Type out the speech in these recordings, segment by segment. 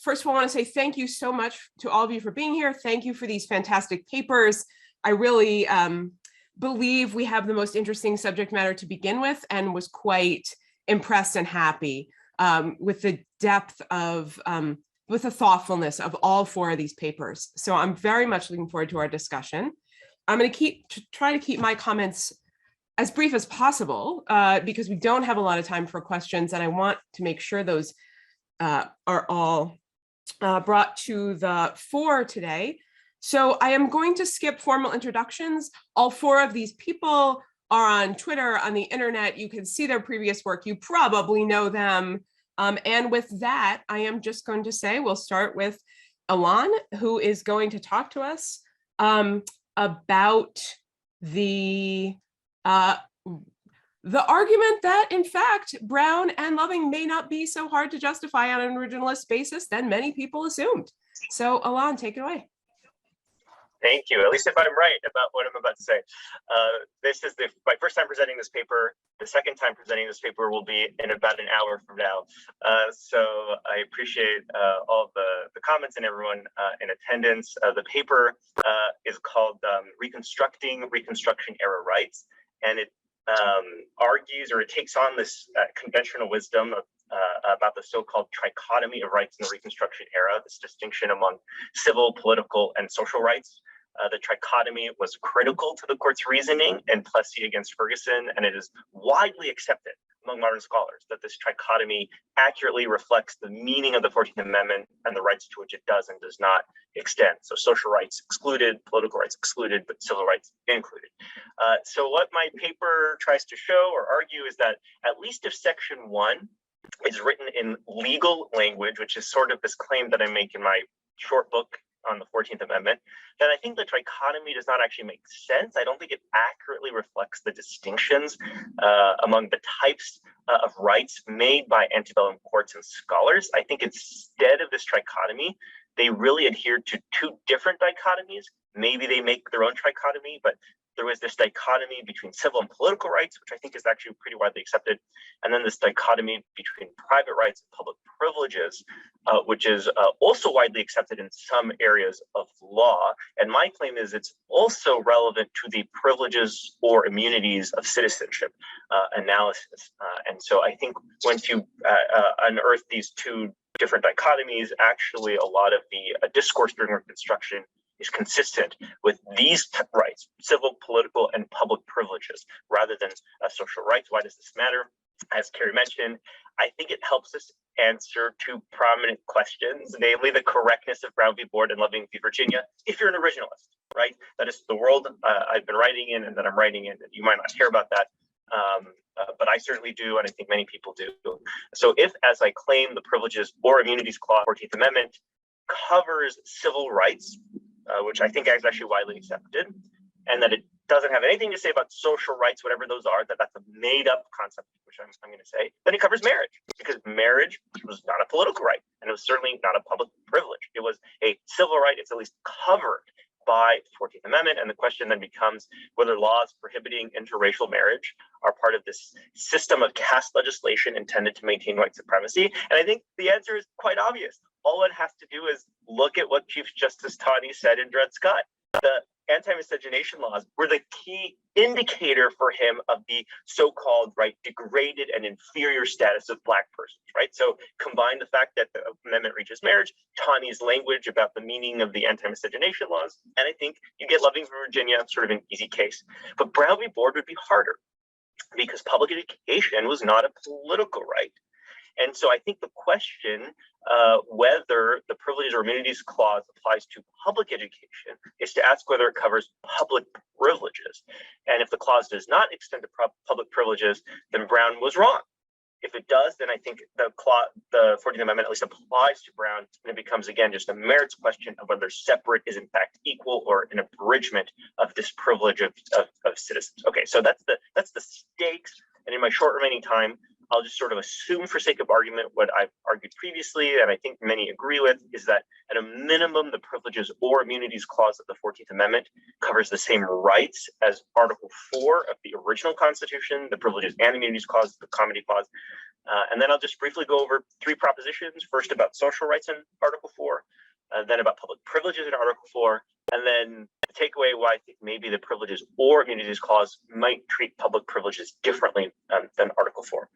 first of all, I want to say thank you so much to all of you for being here. Thank you for these fantastic papers. I really believe we have the most interesting subject matter to begin with, and was quite impressed and happy with the depth of, with the thoughtfulness of all four of these papers. So I'm very much looking forward to our discussion. I'm going to try to keep my comments as brief as possible because we don't have a lot of time for questions, and I want to make sure those are all brought to the fore today. So I am going to skip formal introductions. All four of these people are on Twitter, on the internet. You can see their previous work. You probably know them. And with that, I am just going to say, we'll start with Alon, who is going to talk to us about the argument that, in fact, Brown and Loving may not be so hard to justify on an originalist basis than many people assumed. So Alon, take it away. Thank you. At least if I'm right about what I'm about to say. This is my first time presenting this paper. The second time presenting this paper will be in about an hour from now. So I appreciate all the comments and everyone in attendance. The paper is called Reconstructing Reconstruction-Era Rights, and it argues, or it takes on this conventional wisdom of about the so-called trichotomy of rights in the Reconstruction era, this distinction among civil, political, and social rights. The trichotomy was critical to the court's reasoning in Plessy against Ferguson, and it is widely accepted among modern scholars that this trichotomy accurately reflects the meaning of the 14th Amendment and the rights to which it does and does not extend. So social rights excluded, political rights excluded, but civil rights included. So what my paper tries to show or argue is that at least if Section 1 is written in legal language, which is sort of this claim that I make in my short book on the 14th Amendment, then I think the trichotomy does not actually make sense. I don't think it accurately reflects the distinctions among the types of rights made by antebellum courts and scholars. I think instead of this trichotomy, they really adhere to two different dichotomies. Maybe they make their own trichotomy, but there was this dichotomy between civil and political rights, which I think is actually pretty widely accepted. And then this dichotomy between private rights and public privileges, which is also widely accepted in some areas of law. And my claim is it's also relevant to the privileges or immunities of citizenship analysis. And so I think once you unearth these two different dichotomies, actually a lot of the discourse during Reconstruction is consistent with these rights, civil, political, and public privileges, rather than social rights. Why does this matter? As Carrie mentioned, I think it helps us answer two prominent questions, namely the correctness of Brown v. Board and Loving v. Virginia, if you're an originalist, right? That is the world I've been writing in and that I'm writing in, and you might not hear about that. But I certainly do, and I think many people do. So if, as I claim, the Privileges or Immunities Clause, 14th Amendment, covers civil rights, which I think is actually widely accepted, and that it doesn't have anything to say about social rights, whatever those are, that's a made-up concept, which I'm going to say, then it covers marriage, because marriage was not a political right, and it was certainly not a public privilege. It was a civil right. It's at least covered by the 14th Amendment, and the question then becomes whether laws prohibiting interracial marriage are part of this system of caste legislation intended to maintain white supremacy. And I think the answer is quite obvious. All one has to do is look at what Chief Justice Taney said in Dred Scott. The anti-miscegenation laws were the key indicator for him of the so-called degraded and inferior status of Black persons, right? So combine the fact that the amendment reaches marriage, Taney's language about the meaning of the anti-miscegenation laws, and I think you get Loving v. Virginia, sort of an easy case. But Brown v. Board would be harder because public education was not a political right. And so I think the question whether the Privileges or Immunities Clause applies to public education is to ask whether it covers public privileges. And if the clause does not extend to public privileges, then Brown was wrong. If it does, then I think the 14th Amendment at least applies to Brown, and it becomes, again, just a merits question of whether separate is in fact equal or an abridgment of this privilege of citizens. Okay, so that's the stakes. And in my short remaining time, I'll just sort of assume for sake of argument what I've argued previously, and I think many agree with, is that at a minimum, the Privileges or Immunities Clause of the 14th Amendment covers the same rights as Article 4 of the original Constitution, the Privileges and Immunities Clause, the Comity Clause. And then I'll just briefly go over three propositions. First about social rights in Article 4, then about public privileges in Article 4, and then the takeaway why I think maybe the Privileges or Immunities Clause might treat public privileges differently than Article 4.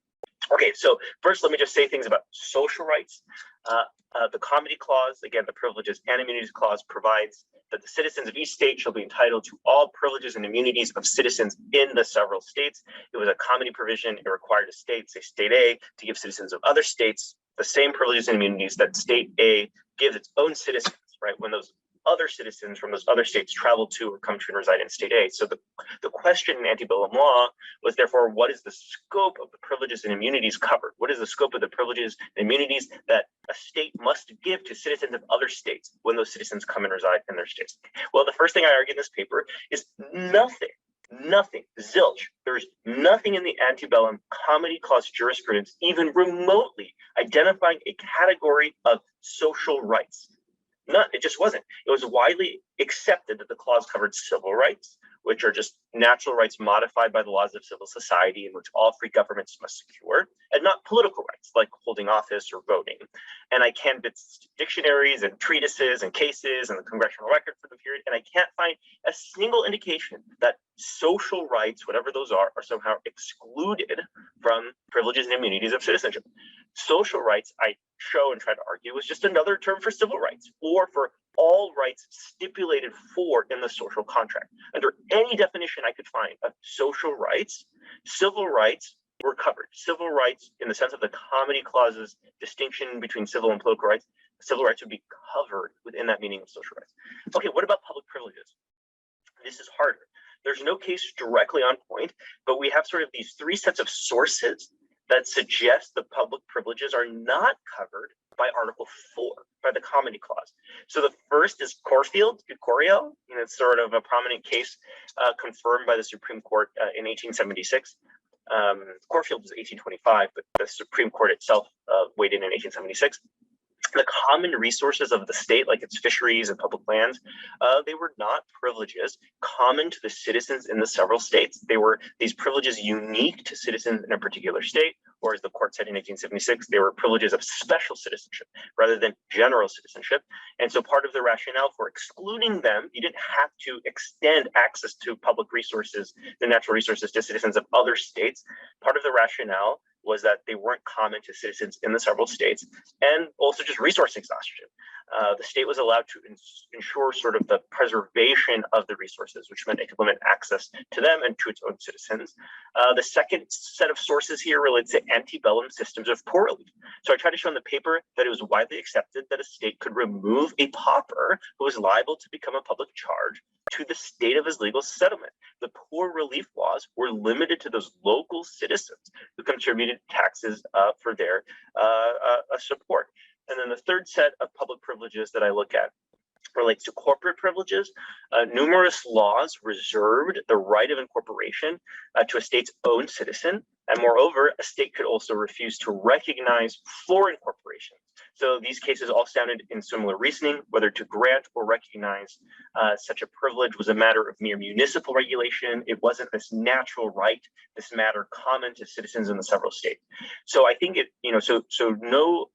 Okay, so first let me just say things about social rights. The Comity Clause, again, the Privileges and Immunities Clause, provides that the citizens of each state shall be entitled to all privileges and immunities of citizens in the several states. It was a comity provision. It required a state, say state A, to give citizens of other states the same privileges and immunities that state A gives its own citizens, right, when those other citizens from those other states travel to or come to and reside in state A. So the question in antebellum law was therefore, what is the scope of the privileges and immunities covered? What is the scope of the privileges and immunities that a state must give to citizens of other states when those citizens come and reside in their states? Well, the first thing I argue in this paper is nothing, zilch. There's nothing in the antebellum Comity Clause jurisprudence even remotely identifying a category of social rights. None, it just wasn't. It was widely accepted that the clause covered civil rights, which are just natural rights modified by the laws of civil society in which all free governments must secure, and not political rights like holding office or voting. And I canvassed dictionaries and treatises and cases and the congressional record for the period, and I can't find a single indication that social rights, whatever those are somehow excluded from privileges and immunities of citizenship. Social rights, I show and try to argue, is just another term for civil rights or for all rights stipulated for in the social contract. Under any definition I could find of social rights, civil rights were covered. Civil rights, in the sense of the Comity Clause's distinction between civil and political rights, civil rights would be covered within that meaning of social rights. Okay, what about public privileges? This is harder. There's no case directly on point, but we have sort of these three sets of sources that suggest the public privileges are not covered by Article 4, by the Comity Clause. So the first is Corfield Gagorio, and it's sort of a prominent case confirmed by the Supreme Court in 1876. Corfield was 1825, but the Supreme Court itself weighed in 1876. The common resources of the state, like its fisheries and public lands, they were not privileges common to the citizens in the several states. They were these privileges unique to citizens in a particular state, or as the court said in 1876, they were privileges of special citizenship rather than general citizenship. And so part of the rationale for excluding them, you didn't have to extend access to public resources, the natural resources, to citizens of other states. Part of the rationale was that they weren't common to citizens in the several states, and also just resource exhaustion. The state was allowed to ensure sort of the preservation of the resources, which meant it could limit access to them and to its own citizens. The second set of sources here relates to antebellum systems of poor relief. So I tried to show in the paper that it was widely accepted that a state could remove a pauper who was liable to become a public charge to the state of his legal settlement. The poor relief laws were limited to those local citizens who contributed taxes for their support. And then the third set of public privileges that I look at relates to corporate privileges. Numerous laws reserved the right of incorporation to a state's own citizen. And moreover, a state could also refuse to recognize foreign corporations. So these cases all sounded in similar reasoning. Whether to grant or recognize such a privilege was a matter of mere municipal regulation. It wasn't this natural right, this matter common to citizens in the several states. So I think it, so no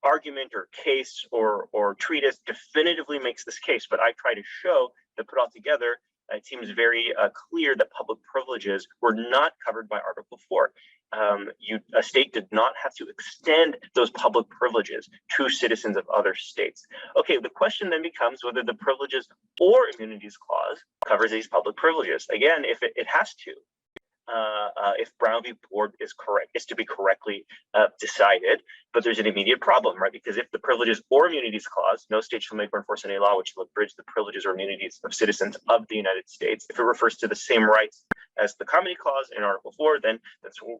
argument or case or treatise definitively makes this case, but I try to show that put all together, it seems very clear that public privileges were not covered by Article 4. A state did not have to extend those public privileges to citizens of other states. Okay, the question then becomes whether the Privileges or Immunities Clause covers these public privileges. Again, if it has to. If Brown v. Board is to be correctly decided, but there's an immediate problem, right? Because if the Privileges or Immunities Clause, no state shall make or enforce any law which will abridge the privileges or immunities of citizens of the United States, if it refers to the same rights as the Comity Clause in Article 4, then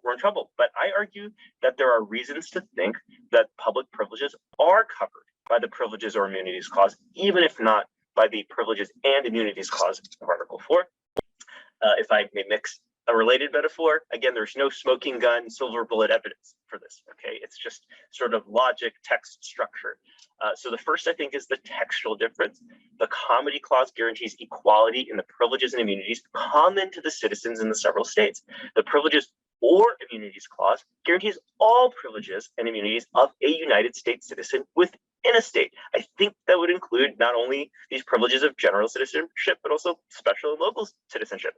we're in trouble. But I argue that there are reasons to think that public privileges are covered by the Privileges or Immunities Clause, even if not by the Privileges and Immunities Clause of Article 4. If I may mix a related metaphor, again, there's no smoking gun, silver bullet evidence for this, okay? It's just sort of logic, text structure. So the first, I think, is the textual difference. The Comity Clause guarantees equality in the privileges and immunities common to the citizens in the several states. The Privileges or immunities clause guarantees all privileges and immunities of a United States citizen within a state. I think that would include not only these privileges of general citizenship, but also special and local citizenship.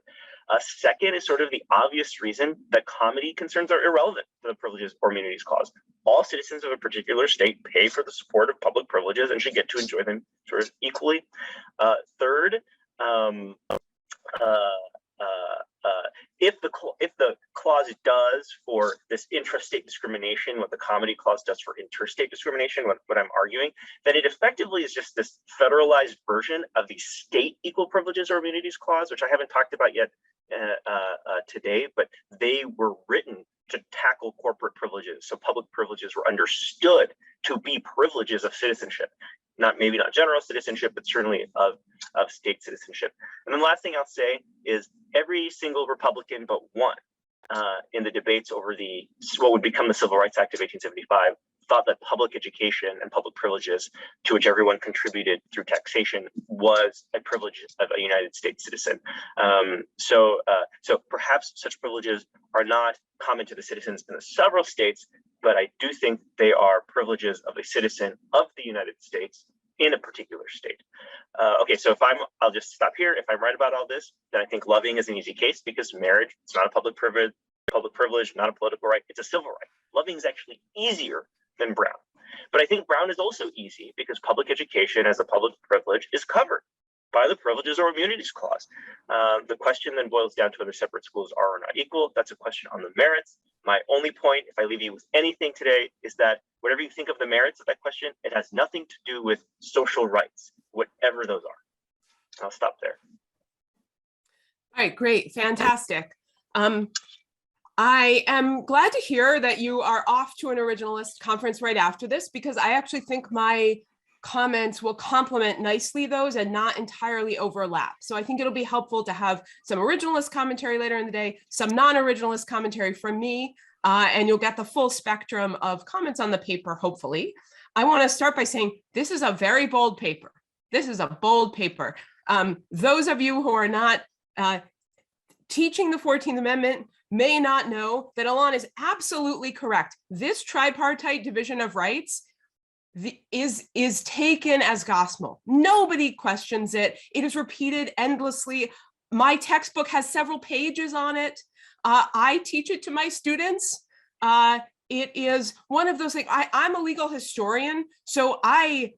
Second is sort of the obvious reason that comity concerns are irrelevant to the privileges or immunities clause. All citizens of a particular state pay for the support of public privileges and should get to enjoy them sort of equally. Third, if the clause does for this intrastate discrimination what the comity clause does for interstate discrimination, what I'm arguing, then it effectively is just this federalized version of the state equal privileges or immunities clause, which I haven't talked about yet today, but they were written to tackle corporate privileges. So public privileges were understood to be privileges of citizenship. Maybe not general citizenship, but certainly of state citizenship. And then the last thing I'll say is every single Republican but one in the debates over what would become the Civil Rights Act of 1875 thought that public education and public privileges to which everyone contributed through taxation was a privilege of a United States citizen. So perhaps such privileges are not common to the citizens in the several states, but I do think they are privileges of a citizen of the United States in a particular state. Okay, so I'll just stop here. If I'm right about all this, then I think loving is an easy case because marriage, it's not a public privilege, not a political right, it's a civil right. Loving is actually easier than Brown. But I think Brown is also easy because public education as a public privilege is covered by the privileges or immunities clause. The question then boils down to whether separate schools are or not equal. That's a question on the merits. My only point, if I leave you with anything today, is that whatever you think of the merits of that question, it has nothing to do with social rights, whatever those are. I'll stop there. All right, great, fantastic. I am glad to hear that you are off to an originalist conference right after this, because I actually think my comments will complement nicely those and not entirely overlap. So I think it'll be helpful to have some originalist commentary later in the day, some non-originalist commentary from me, and you'll get the full spectrum of comments on the paper, hopefully. I want to start by saying this is a very bold paper. This is a bold paper. Those of you who are not teaching the 14th Amendment may not know that Alon is absolutely correct. This tripartite division of rights is taken as gospel. Nobody questions it. It is repeated endlessly. My textbook has several pages on it. I teach it to my students. It is one of those things. I'm a legal historian, and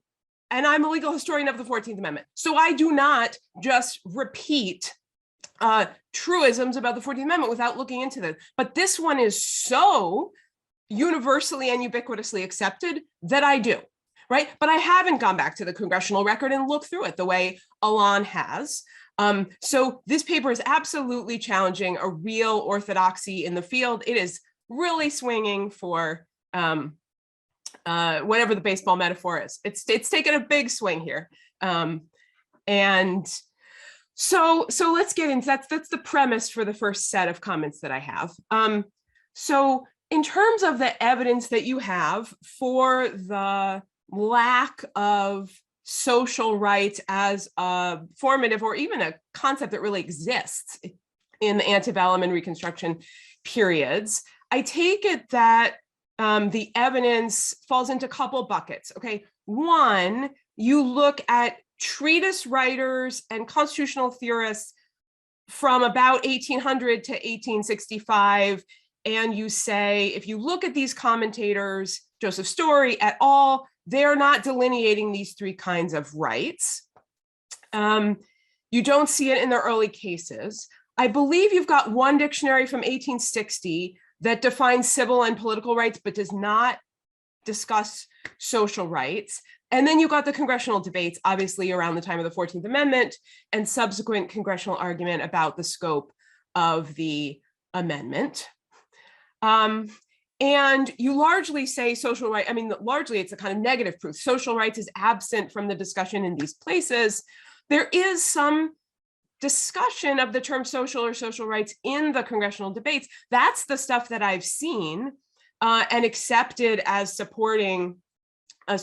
I'm a legal historian of the 14th Amendment. So I do not just repeat truisms about the 14th Amendment without looking into them. But this one is so universally and ubiquitously accepted that I do, right? But I haven't gone back to the congressional record and looked through it the way Alon has. So this paper is absolutely challenging a real orthodoxy in the field. It is really swinging for whatever the baseball metaphor is. It's taken a big swing here. And so let's get into that's the premise for the first set of comments that I have. So in terms of the evidence that you have for the lack of social rights as a formative or even a concept that really exists in the antebellum and Reconstruction periods, I take it that the evidence falls into a couple buckets. Okay, one, you look at treatise writers and constitutional theorists from about 1800 to 1865, and you say, if you look at these commentators, Joseph Story et al., they're not delineating these three kinds of rights. You don't see it in the early cases. I believe you've got one dictionary from 1860 that defines civil and political rights, but does not discuss social rights. And then you got the congressional debates, obviously around the time of the 14th Amendment and subsequent congressional argument about the scope of the amendment. And you largely say social right, I mean, largely it's a kind of negative proof. Social rights is absent from the discussion in these places. There is some discussion of the term social or social rights in the congressional debates. That's the stuff that I've seen and accepted as supporting a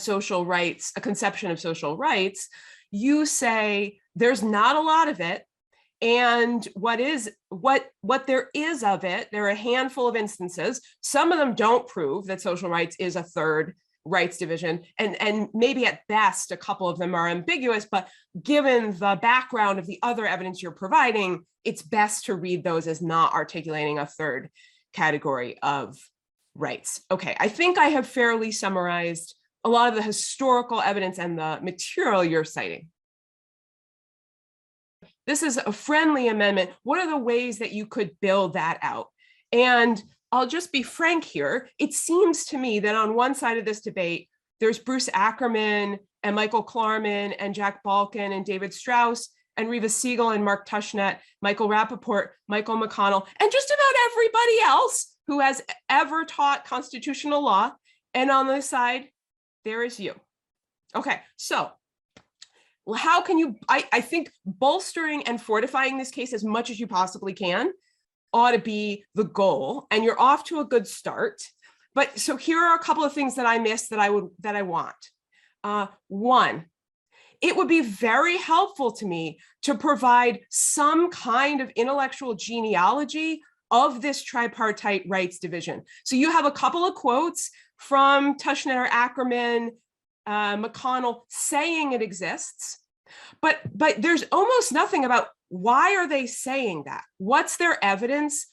conception of social rights. You say there's not a lot of it. And what there is of it, there are a handful of instances. Some of them don't prove that social rights is a third rights division, and maybe at best a couple of them are ambiguous, but given the background of the other evidence you're providing, it's best to read those as not articulating a third category of rights. Okay, I think I have fairly summarized a lot of the historical evidence and the material you're citing. This is a friendly amendment. What are the ways that you could build that out? And I'll just be frank here. It seems to me that on one side of this debate, there's Bruce Ackerman and Michael Klarman and Jack Balkin and David Strauss and Reva Siegel and Mark Tushnet, Michael Rappaport, Michael McConnell, and just about everybody else who has ever taught constitutional law. And on the side, there is you. Okay, so how can you, I think bolstering and fortifying this case as much as you possibly can ought to be the goal, and you're off to a good start. But so here are a couple of things that I missed that I want. One, it would be very helpful to me to provide some kind of intellectual genealogy of this tripartite rights division. So you have a couple of quotes from Tushnet or Ackerman, McConnell saying it exists, but there's almost nothing about why are they saying that? What's their evidence?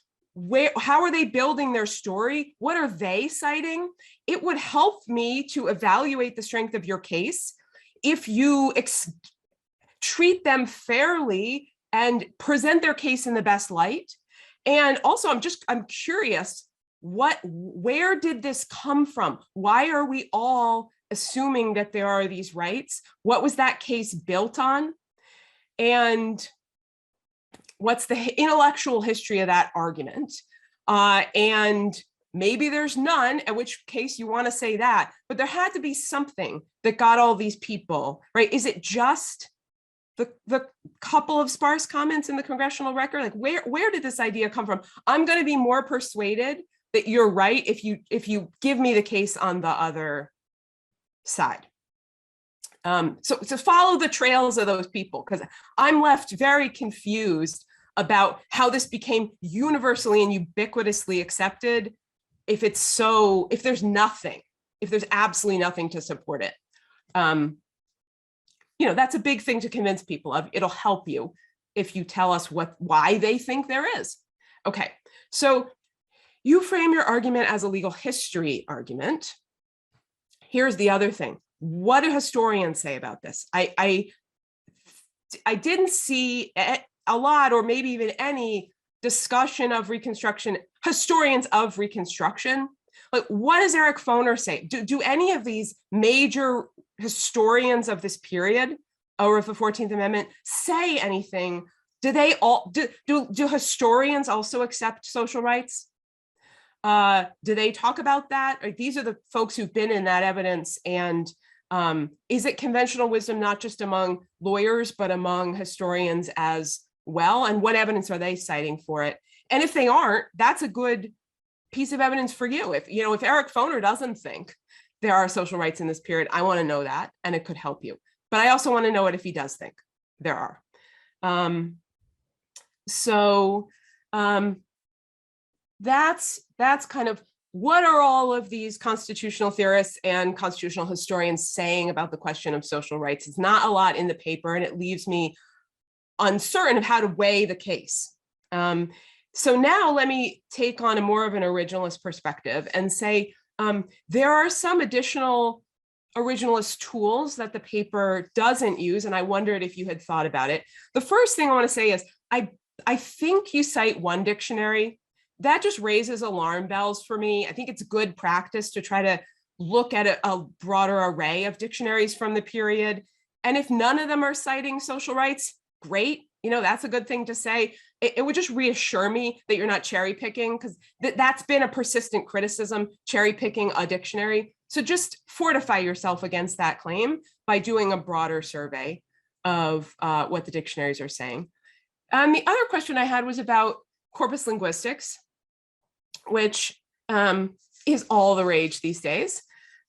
How are they building their story? What are they citing? It would help me to evaluate the strength of your case if you treat them fairly and present their case in the best light. And also, I'm curious, where did this come from? Why are we all assuming that there are these rights? What was that case built on? And what's the intellectual history of that argument? And maybe there's none, in which case you want to say that, but there had to be something that got all these people, right? Is it just the couple of sparse comments in the congressional record? Like where did this idea come from? I'm going to be more persuaded that you're right if you give me the case on the other side. So to follow the trails of those people, because I'm left very confused about how this became universally and ubiquitously accepted if there's absolutely nothing to support it. That's a big thing to convince people of. It'll help you if you tell us why they think there is. Okay, so you frame your argument as a legal history argument. Here's the other thing. What do historians say about this? I didn't see a lot, or maybe even any discussion of Reconstruction, historians of Reconstruction. Like, what does Eric Foner say? Do any of these major historians of this period or of the 14th Amendment say anything? Do historians also accept social rights? Do they talk about that? Or these are the folks who've been in that evidence. And is it conventional wisdom, not just among lawyers, but among historians as well? And what evidence are they citing for it? And if they aren't, that's a good piece of evidence for you. If Eric Foner doesn't think there are social rights in this period, I want to know that, and it could help you. But I also want to know it if he does think there are. That's kind of what are all of these constitutional theorists and constitutional historians saying about the question of social rights. It's not a lot in the paper, and it leaves me uncertain of how to weigh the case. So now let me take on a more of an originalist perspective and say there are some additional originalist tools that the paper doesn't use, and I wondered if you had thought about it. The first thing I want to say is I think you cite one dictionary. That just raises alarm bells for me. I think it's good practice to try to look at a broader array of dictionaries from the period. And if none of them are citing social rights, great. That's a good thing to say. It would just reassure me that you're not cherry picking, because that's been a persistent criticism, cherry picking a dictionary. So just fortify yourself against that claim by doing a broader survey of what the dictionaries are saying. The other question I had was about corpus linguistics, which is all the rage these days.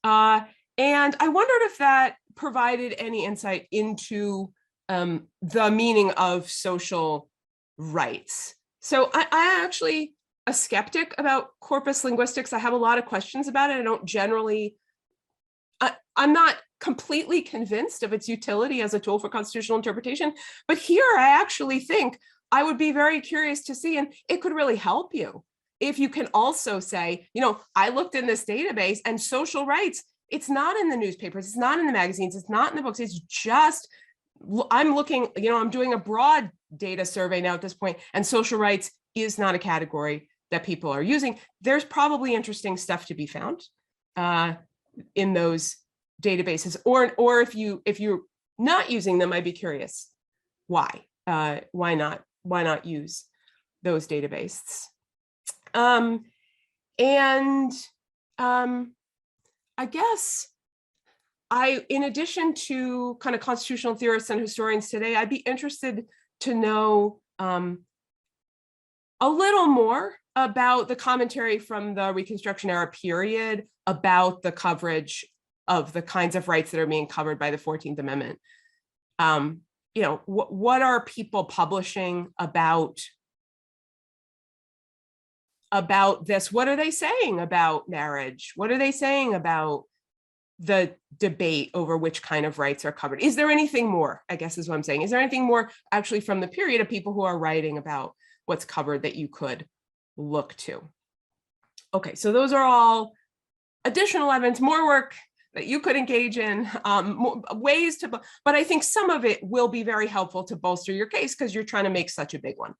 And I wondered if that provided any insight into the meaning of social rights. So I actually a skeptic about corpus linguistics. I have a lot of questions about it. I don't generally, I'm not completely convinced of its utility as a tool for constitutional interpretation, but here I actually think I would be very curious to see, and it could really help you if you can also say, you know, I looked in this database and social rights, it's not in the newspapers, it's not in the magazines, it's not in the books, it's just, I'm looking, you know, I'm doing a broad data survey now at this point, and social rights is not a category that people are using. There's probably interesting stuff to be found in those databases, or if you're not using them, I'd be curious why not use those databases. I guess in addition to kind of constitutional theorists and historians today, I'd be interested to know a little more about the commentary from the Reconstruction era period about the coverage of the kinds of rights that are being covered by the 14th Amendment. You know, what are people publishing about this? What are they saying about marriage? What are they saying about the debate over which kind of rights are covered? Is there anything more, I guess is what I'm saying. Is there anything more actually from the period of people who are writing about what's covered that you could look to? Okay, so those are all additional evidence, more work that you could engage in, ways to, but I think some of it will be very helpful to bolster your case because you're trying to make such a big one.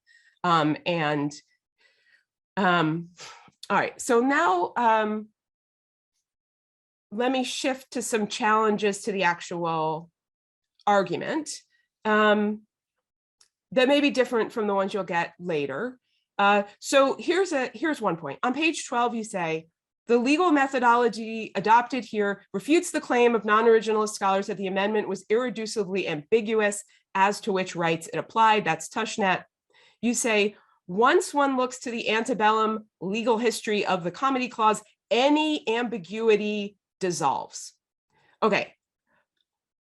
All right, so now let me shift to some challenges to the actual argument that may be different from the ones you'll get later. So here's one point. On page 12, you say, the legal methodology adopted here refutes the claim of non-originalist scholars that the amendment was irreducibly ambiguous as to which rights it applied. That's Tushnet. You say, once one looks to the antebellum legal history of the comity clause, any ambiguity dissolves. Okay,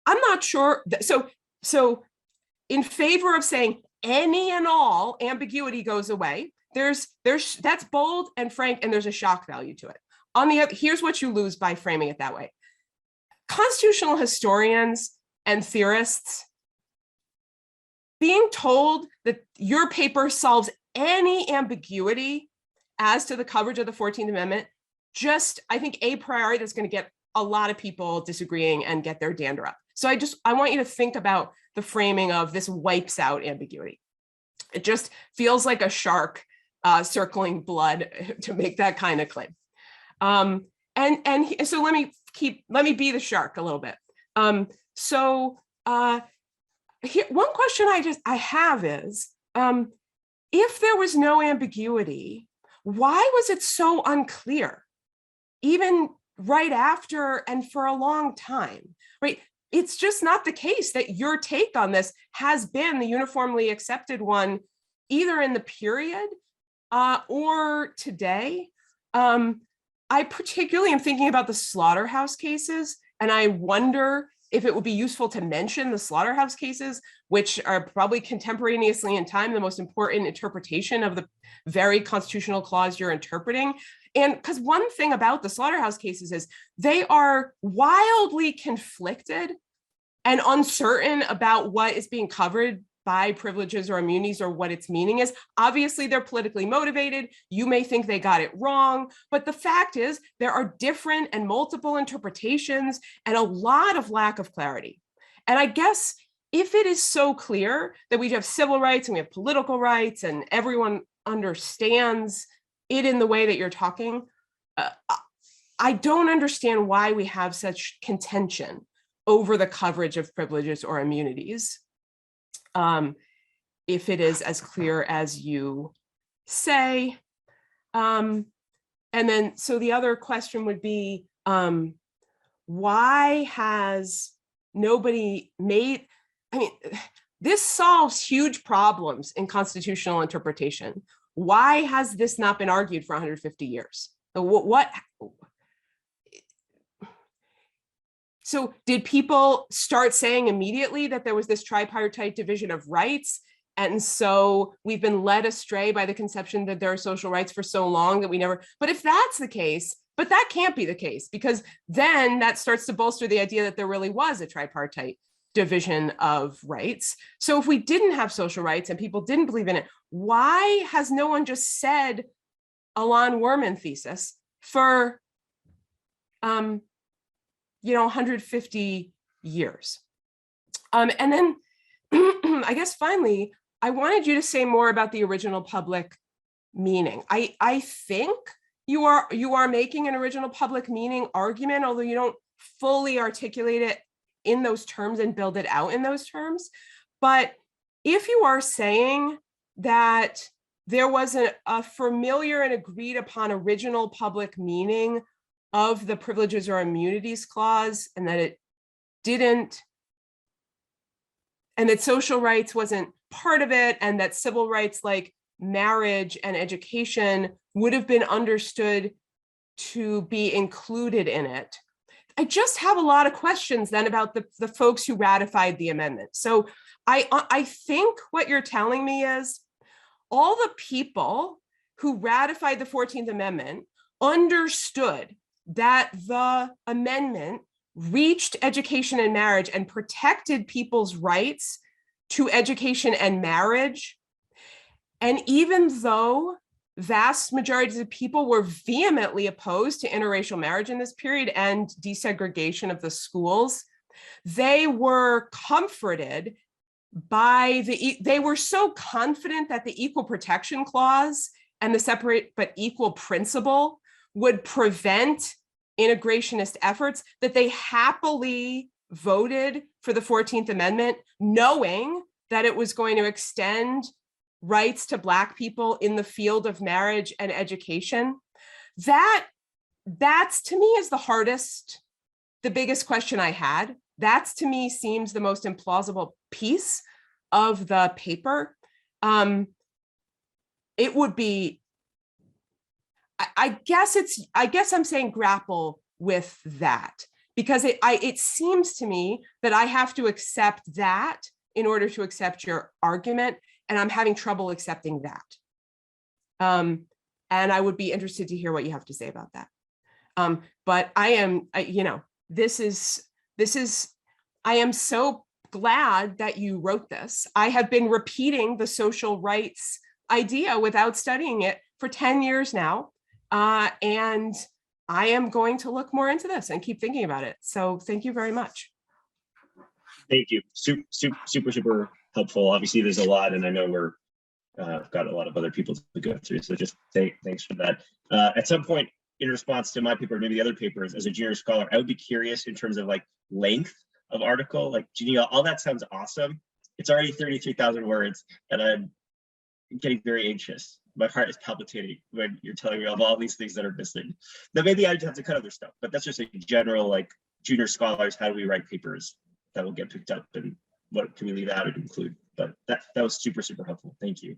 I'm not sure. So in favor of saying any and all ambiguity goes away, that's bold and frank, and there's a shock value to it. On the other, here's what you lose by framing it that way. Constitutional historians and theorists being told that your paper solves any ambiguity as to the coverage of the 14th Amendment, just, I think, a priori that's going to get a lot of people disagreeing and get their dander up. So I want you to think about the framing of this wipes out ambiguity. It just feels like a shark circling blood to make that kind of claim. And so let me be the shark a little bit. Here, one question I have is, if there was no ambiguity, why was it so unclear, even right after and for a long time, right? It's just not the case that your take on this has been the uniformly accepted one, either in the period or today. I particularly am thinking about the slaughterhouse cases, and I wonder if it would be useful to mention the slaughterhouse cases, which are probably contemporaneously in time the most important interpretation of the very constitutional clause you're interpreting. And because one thing about the slaughterhouse cases is they are wildly conflicted and uncertain about what is being covered by privileges or immunities or what its meaning is. Obviously, they're politically motivated. You may think they got it wrong, but the fact is there are different and multiple interpretations and a lot of lack of clarity. And I guess if it is so clear that we have civil rights and we have political rights and everyone understands it in the way that you're talking, I don't understand why we have such contention over the coverage of privileges or immunities. If it is as clear as you say. And then, so the other question would be, why has nobody made, this solves huge problems in constitutional interpretation. Why has this not been argued for 150 years? So did people start saying immediately that there was this tripartite division of rights And so we've been led astray by the conception that there are social rights for so long that we never, but if that's the case, but that can't be the case, because then that starts to bolster the idea that there really was a tripartite division of rights. So if we didn't have social rights and people didn't believe in it, why has no one just said a Lon Werman thesis for 150 years? And then I guess finally, I wanted you to say more about the original public meaning. I think you are making an original public meaning argument, although you don't fully articulate it in those terms and build it out in those terms. But if you are saying that there was a familiar and agreed upon original public meaning of the Privileges or Immunities Clause, and that it didn't, and that social rights wasn't part of it, and that civil rights like marriage and education would have been understood to be included in it, I just have a lot of questions then about the folks who ratified the amendment. So I think what you're telling me is all the people who ratified the 14th Amendment understood that the amendment reached education and marriage and protected people's rights to education and marriage. And even though vast majorities of people were vehemently opposed to interracial marriage in this period and desegregation of the schools, they were comforted by they were so confident that the Equal Protection Clause and the separate but equal principle would prevent integrationist efforts that they happily voted for the 14th Amendment, knowing that it was going to extend rights to Black people in the field of marriage and education. That's to me is the biggest question I had. That's to me seems the most implausible piece of the paper. It would be, I guess I'm saying grapple with that, because it seems to me that I have to accept that in order to accept your argument, and I'm having trouble accepting that. And I would be interested to hear what you have to say about that. But I am so glad that you wrote this. I have been repeating the social rights idea without studying it for 10 years now. And I am going to look more into this and keep thinking about it. So thank you very much. Thank you. Super helpful. Obviously, there's a lot, and I know we're got a lot of other people to go through. So just thanks for that. At some point, in response to my paper, maybe the other papers, as a junior scholar, I would be curious in terms of like length of article. Like, Janelle, all that sounds awesome. It's already 33,000 words, and I'm getting very anxious. My heart is palpitating when you're telling me of all these things that are missing. Now, maybe I'd have to cut other stuff, but that's just a general, like, junior scholars, how do we write papers that will get picked up, and what can we leave out and include? But that was super helpful. Thank you.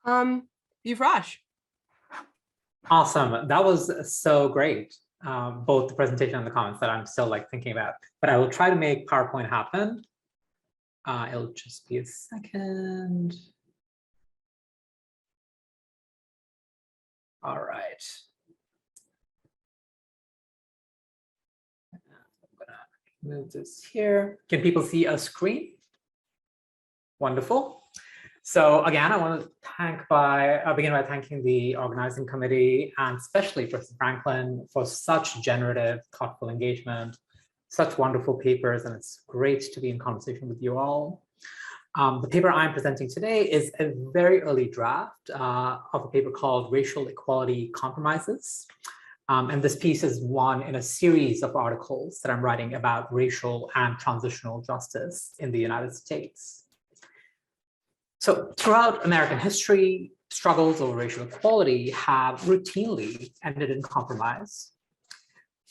Yuvraj. Awesome. That was so great. Both the presentation and the comments that I'm still like thinking about, but I will try to make PowerPoint happen. It'll just be a second. All right. I'm gonna move this here. Can people see a screen? Wonderful. So again, I want to begin by thanking the organizing committee and especially Professor Franklin for such generative, thoughtful engagement, such wonderful papers, and it's great to be in conversation with you all. The paper I'm presenting today is a very early draft of a paper called Racial Equality Compromises. And this piece is one in a series of articles that I'm writing about racial and transitional justice in the United States. So throughout American history, struggles over racial equality have routinely ended in compromise.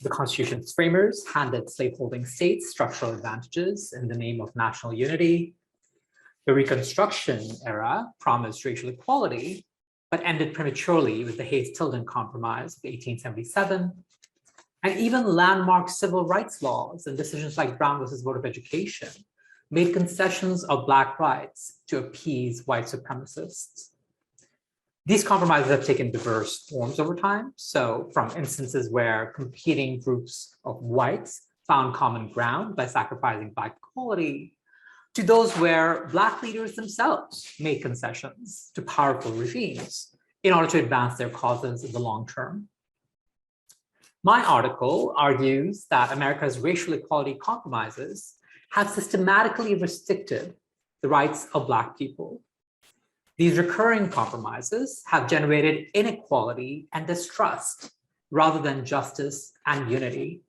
The Constitution's framers handed slaveholding states structural advantages in the name of national unity. The Reconstruction era promised racial equality, but ended prematurely with the Hayes-Tilden Compromise of 1877. And even landmark civil rights laws and decisions like Brown versus Board of Education made concessions of Black rights to appease white supremacists. These compromises have taken diverse forms over time. So from instances where competing groups of whites found common ground by sacrificing Black equality, to those where Black leaders themselves made concessions to powerful regimes in order to advance their causes in the long term. My article argues that America's racial equality compromises have systematically restricted the rights of Black people. These recurring compromises have generated inequality and distrust rather than justice and unity,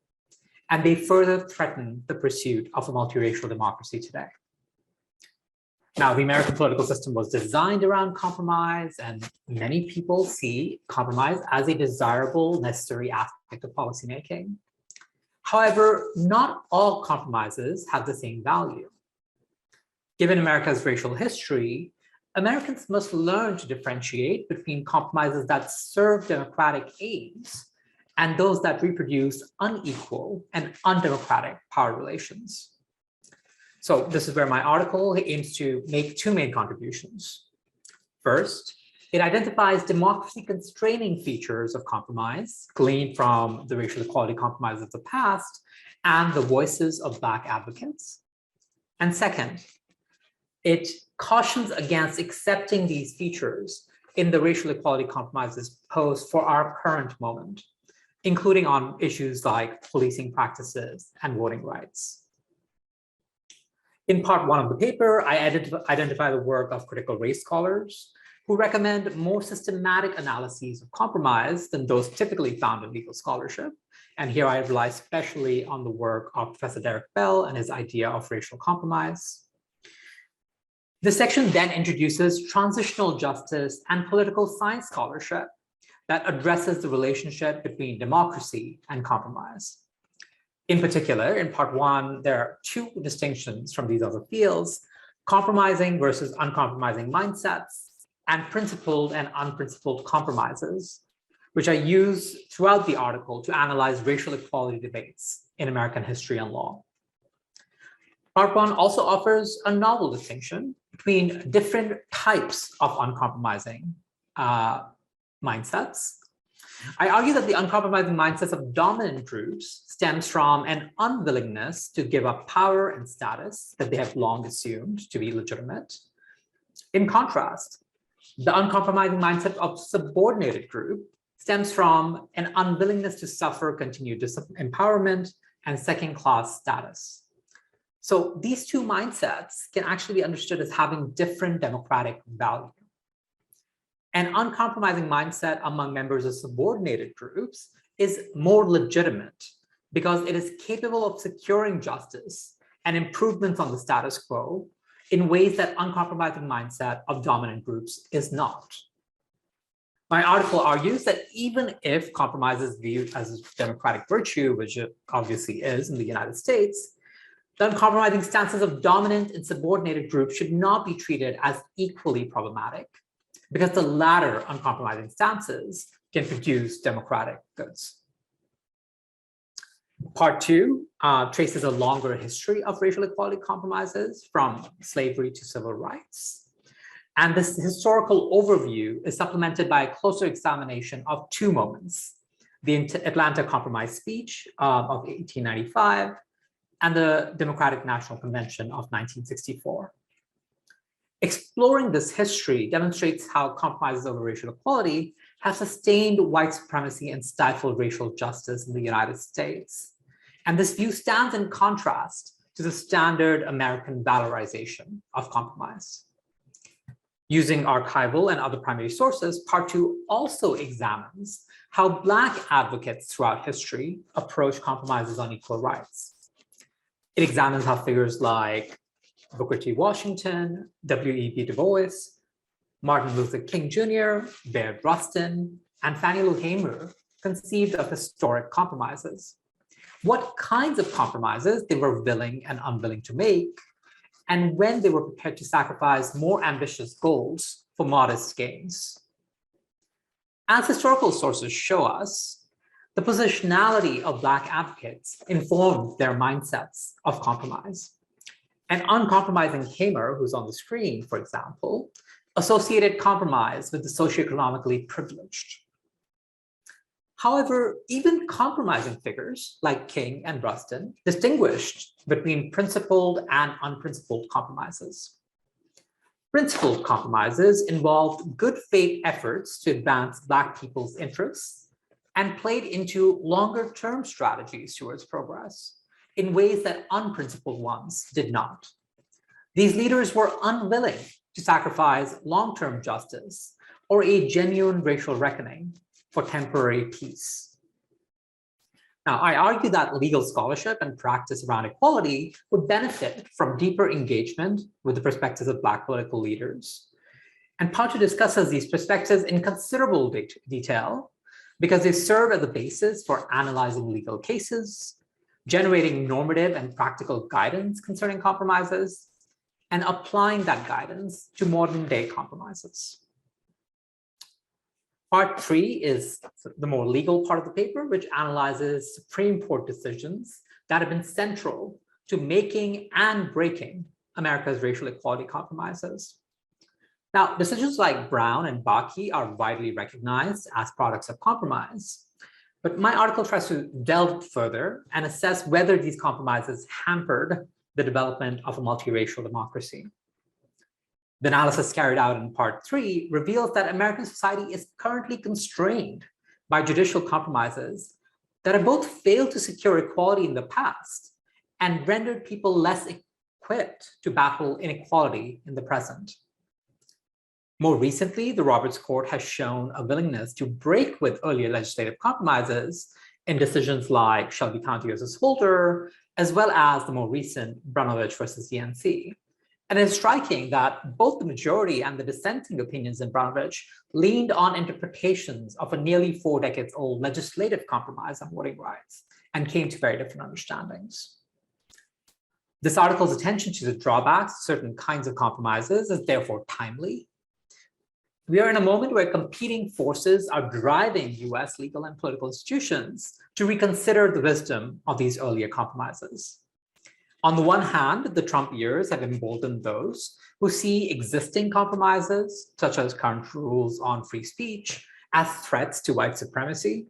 and they further threaten the pursuit of a multiracial democracy today. Now, the American political system was designed around compromise, and many people see compromise as a desirable, necessary aspect of policymaking. However, not all compromises have the same value. Given America's racial history, Americans must learn to differentiate between compromises that serve democratic aims and those that reproduce unequal and undemocratic power relations. So this is where my article aims to make two main contributions. First, it identifies democracy-constraining features of compromise gleaned from the racial equality compromises of the past and the voices of Black advocates. And second, it cautions against accepting these features in the racial equality compromises posed for our current moment, including on issues like policing practices and voting rights. In part one of the paper, I identify the work of critical race scholars who recommend more systematic analyses of compromise than those typically found in legal scholarship. And here I rely especially on the work of Professor Derek Bell and his idea of racial compromise. This section then introduces transitional justice and political science scholarship that addresses the relationship between democracy and compromise. In particular, in part one, there are two distinctions from these other fields: compromising versus uncompromising mindsets, and principled and unprincipled compromises, which I use throughout the article to analyze racial equality debates in American history and law. Part one also offers a novel distinction between different types of uncompromising mindsets. I argue that the uncompromising mindsets of dominant groups stems from an unwillingness to give up power and status that they have long assumed to be legitimate. In contrast, the uncompromising mindset of subordinated group stems from an unwillingness to suffer continued disempowerment and second-class status. So these two mindsets can actually be understood as having different democratic value. An uncompromising mindset among members of subordinated groups is more legitimate because it is capable of securing justice and improvements on the status quo in ways that uncompromising mindset of dominant groups is not. My article argues that even if compromise is viewed as a democratic virtue, which it obviously is in the United States, the uncompromising stances of dominant and subordinated groups should not be treated as equally problematic, because the latter uncompromising stances can produce democratic goods. Part two traces a longer history of racial equality compromises from slavery to civil rights. And this historical overview is supplemented by a closer examination of two moments: the Atlanta Compromise Speech of 1895 and the Democratic National Convention of 1964. Exploring this history demonstrates how compromises over racial equality have sustained white supremacy and stifled racial justice in the United States. And this view stands in contrast to the standard American valorization of compromise. Using archival and other primary sources, part two also examines how Black advocates throughout history approach compromises on equal rights. It examines how figures like Booker T. Washington, W.E.B. Du Bois, Martin Luther King Jr., Bayard Rustin, and Fannie Lou Hamer conceived of historic compromises, what kinds of compromises they were willing and unwilling to make, and when they were prepared to sacrifice more ambitious goals for modest gains. As historical sources show us, the positionality of Black advocates informed their mindsets of compromise. An uncompromising Hamer, who's on the screen, for example, associated compromise with the socioeconomically privileged. However, even compromising figures like King and Rustin distinguished between principled and unprincipled compromises. Principled compromises involved good faith efforts to advance Black people's interests and played into longer-term strategies towards progress in ways that unprincipled ones did not. These leaders were unwilling to sacrifice long-term justice or a genuine racial reckoning for temporary peace. Now, I argue that legal scholarship and practice around equality would benefit from deeper engagement with the perspectives of Black political leaders. And Pancho discusses these perspectives in considerable detail because they serve as a basis for analyzing legal cases, generating normative and practical guidance concerning compromises, and applying that guidance to modern day compromises. Part 3 is the more legal part of the paper, which analyzes Supreme Court decisions that have been central to making and breaking America's racial equality compromises. Now, decisions like Brown and Bakke are widely recognized as products of compromise, but my article tries to delve further and assess whether these compromises hampered the development of a multiracial democracy. The analysis carried out in Part 3 reveals that American society is currently constrained by judicial compromises that have both failed to secure equality in the past and rendered people less equipped to battle inequality in the present. More recently, the Roberts Court has shown a willingness to break with earlier legislative compromises in decisions like Shelby County versus Holder, as well as the more recent Brnovich versus DNC. And it's striking that both the majority and the dissenting opinions in Brnovich leaned on interpretations of a nearly 4 decades old legislative compromise on voting rights and came to very different understandings. This article's attention to the drawbacks of certain kinds of compromises is therefore timely. We are in a moment where competing forces are driving US legal and political institutions to reconsider the wisdom of these earlier compromises. On the one hand, the Trump years have emboldened those who see existing compromises, such as current rules on free speech, as threats to white supremacy.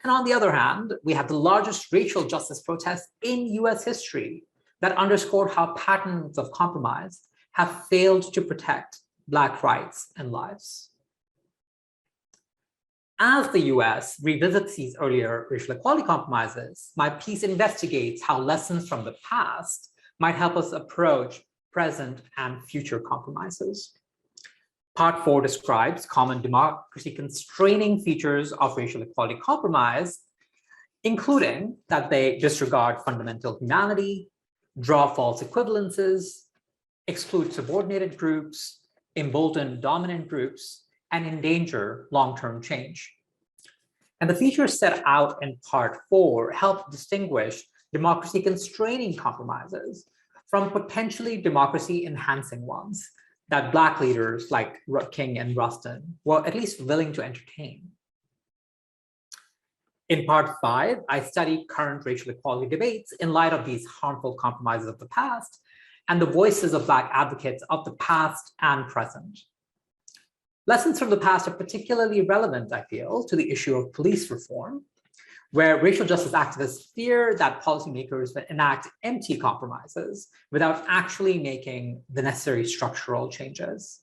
And on the other hand, we have the largest racial justice protests in US history that underscore how patterns of compromise have failed to protect Black rights and lives. As the US revisits these earlier racial equality compromises, my piece investigates how lessons from the past might help us approach present and future compromises. Part 4 describes common democracy constraining features of racial equality compromise, including that they disregard fundamental humanity, draw false equivalences, exclude subordinated groups, embolden dominant groups, and endanger long-term change. And the features set out in Part 4 help distinguish democracy-constraining compromises from potentially democracy-enhancing ones that Black leaders like King and Rustin were at least willing to entertain. In Part 5, I study current racial equality debates in light of these harmful compromises of the past and the voices of Black advocates of the past and present. Lessons from the past are particularly relevant, I feel, to the issue of police reform, where racial justice activists fear that policymakers will enact empty compromises without actually making the necessary structural changes.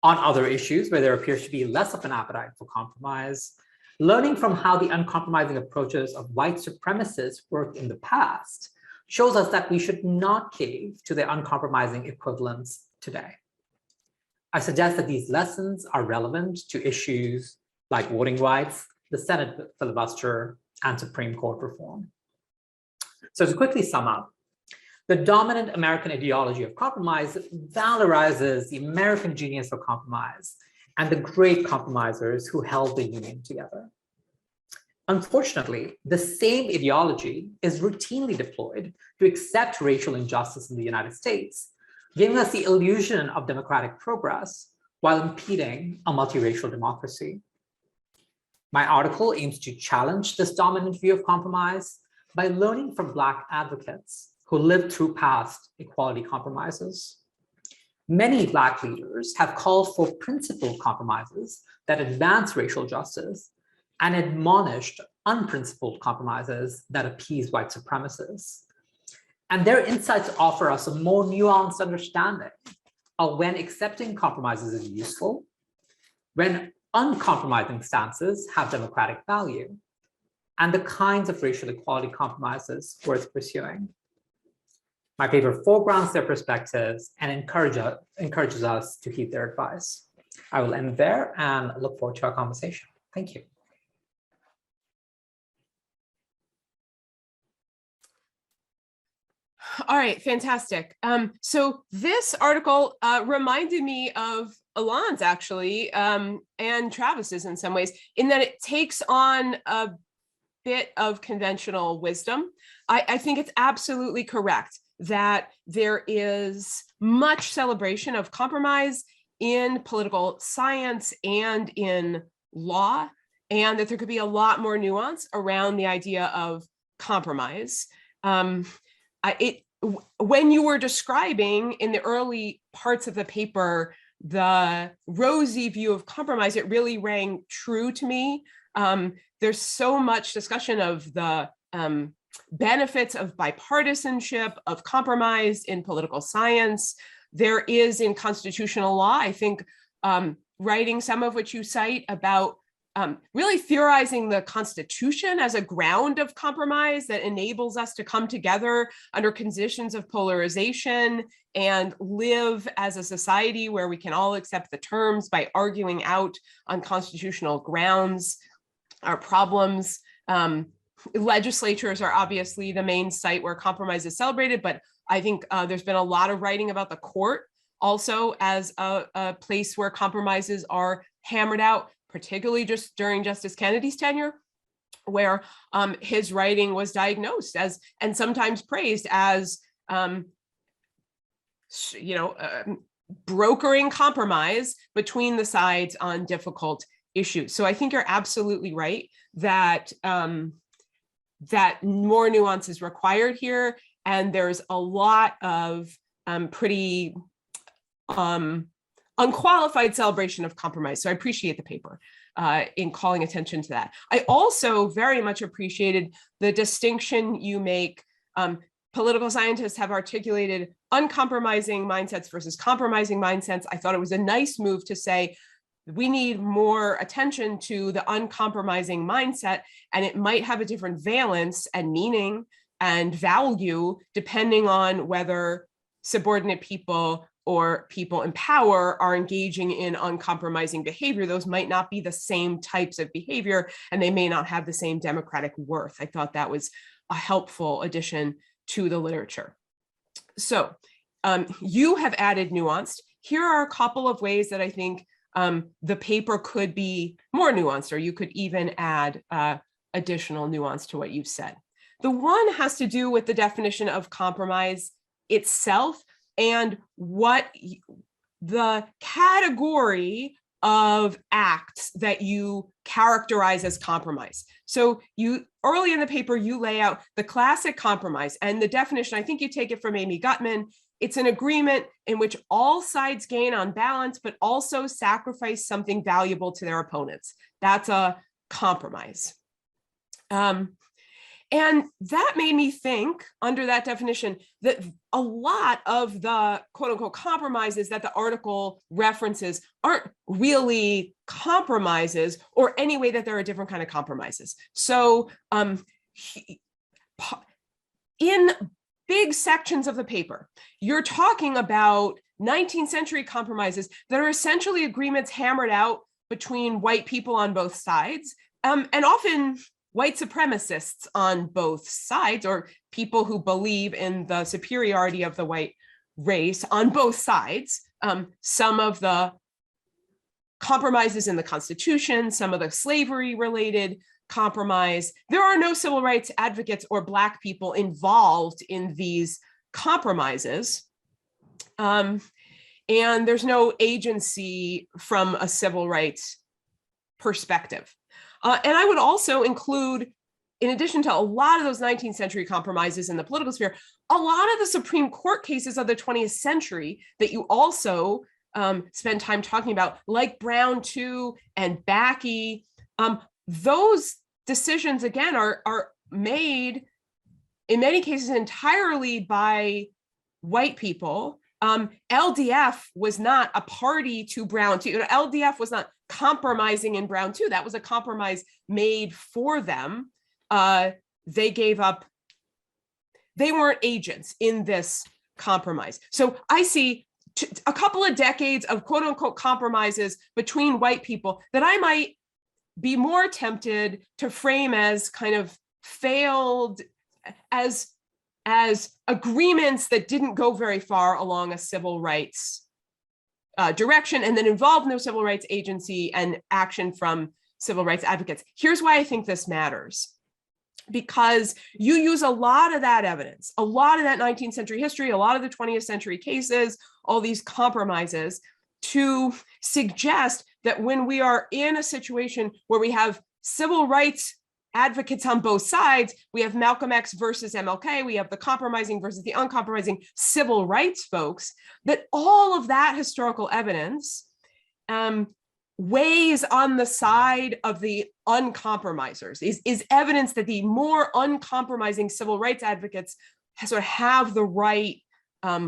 On other issues where there appears to be less of an appetite for compromise, learning from how the uncompromising approaches of white supremacists worked in the past shows us that we should not cave to their uncompromising equivalents today. I suggest that these lessons are relevant to issues like voting rights, the Senate filibuster, and Supreme Court reform. So to quickly sum up, the dominant American ideology of compromise valorizes the American genius of compromise and the great compromisers who held the Union together. Unfortunately, the same ideology is routinely deployed to accept racial injustice in the United States, giving us the illusion of democratic progress while impeding a multiracial democracy. My article aims to challenge this dominant view of compromise by learning from Black advocates who lived through past equality compromises. Many Black leaders have called for principled compromises that advance racial justice and admonished unprincipled compromises that appease white supremacists. And their insights offer us a more nuanced understanding of when accepting compromises is useful, when uncompromising stances have democratic value, and the kinds of racial equality compromises worth pursuing. My paper foregrounds their perspectives and encourages us to heed their advice. I will end there and look forward to our conversation. Thank you. All right, fantastic. So this article reminded me of Alon's actually, and Travis's in some ways, in that it takes on a bit of conventional wisdom. I think it's absolutely correct that there is much celebration of compromise in political science and in law, and that there could be a lot more nuance around the idea of compromise. When you were describing in the early parts of the paper the rosy view of compromise, it really rang true to me. There's so much discussion of the benefits of bipartisanship, of compromise in political science. There is in constitutional law, I think, writing some of which you cite about really theorizing the Constitution as a ground of compromise that enables us to come together under conditions of polarization and live as a society where we can all accept the terms by arguing out on constitutional grounds our problems. Legislatures are obviously the main site where compromise is celebrated, but I think there's been a lot of writing about the court also as a place where compromises are hammered out, particularly just during Justice Kennedy's tenure, where his writing was diagnosed as, and sometimes praised as, brokering compromise between the sides on difficult issues. So I think you're absolutely right that that more nuance is required here, and there's a lot of pretty unqualified celebration of compromise. So I appreciate the paper in calling attention to that. I also very much appreciated the distinction you make. Political scientists have articulated uncompromising mindsets versus compromising mindsets. I thought it was a nice move to say, we need more attention to the uncompromising mindset, and it might have a different valence and meaning and value depending on whether subordinate people or people in power are engaging in uncompromising behavior. Those might not be the same types of behavior, and they may not have the same democratic worth. I thought that was a helpful addition to the literature. So you have added nuanced. Here are a couple of ways that I think the paper could be more nuanced, or you could even add additional nuance to what you've said. The one has to do with the definition of compromise itself and what the category of acts that you characterize as compromise. So you early in the paper, you lay out the classic compromise, and the definition, I think you take it from Amy Gutman. It's an agreement in which all sides gain on balance, but also sacrifice something valuable to their opponents. That's a compromise. And that made me think, under that definition, that a lot of the quote unquote compromises that the article references aren't really compromises, or any way that there are different kind of compromises. So in big sections of the paper, you're talking about 19th century compromises that are essentially agreements hammered out between white people on both sides, and often white supremacists on both sides, or people who believe in the superiority of the white race on both sides. Some of the compromises in the Constitution, some of the slavery-related compromise. There are no civil rights advocates or Black people involved in these compromises. And there's no agency from a civil rights perspective. And I would also include in addition to a lot of those 19th century compromises in the political sphere, a lot of the Supreme Court cases of the 20th century that you also spend time talking about, like Brown 2 and Backey, those decisions, again, are made in many cases entirely by white people. LDF was not a party to Brown 2. LDF was not compromising in Brown 2. That was a compromise made for them. They gave up, they weren't agents in this compromise. So I see a couple of decades of quote unquote compromises between white people that I might be more tempted to frame as kind of failed, as agreements that didn't go very far along a civil rights direction, and then involved no civil rights agency and action from civil rights advocates. Here's why I think this matters. Because you use a lot of that evidence, a lot of that 19th century history, a lot of the 20th century cases, all these compromises, to suggest that when we are in a situation where we have civil rights advocates on both sides, we have Malcolm X versus MLK, we have the compromising versus the uncompromising civil rights folks, that all of that historical evidence weighs on the side of the uncompromisers, is evidence that the more uncompromising civil rights advocates sort of have the right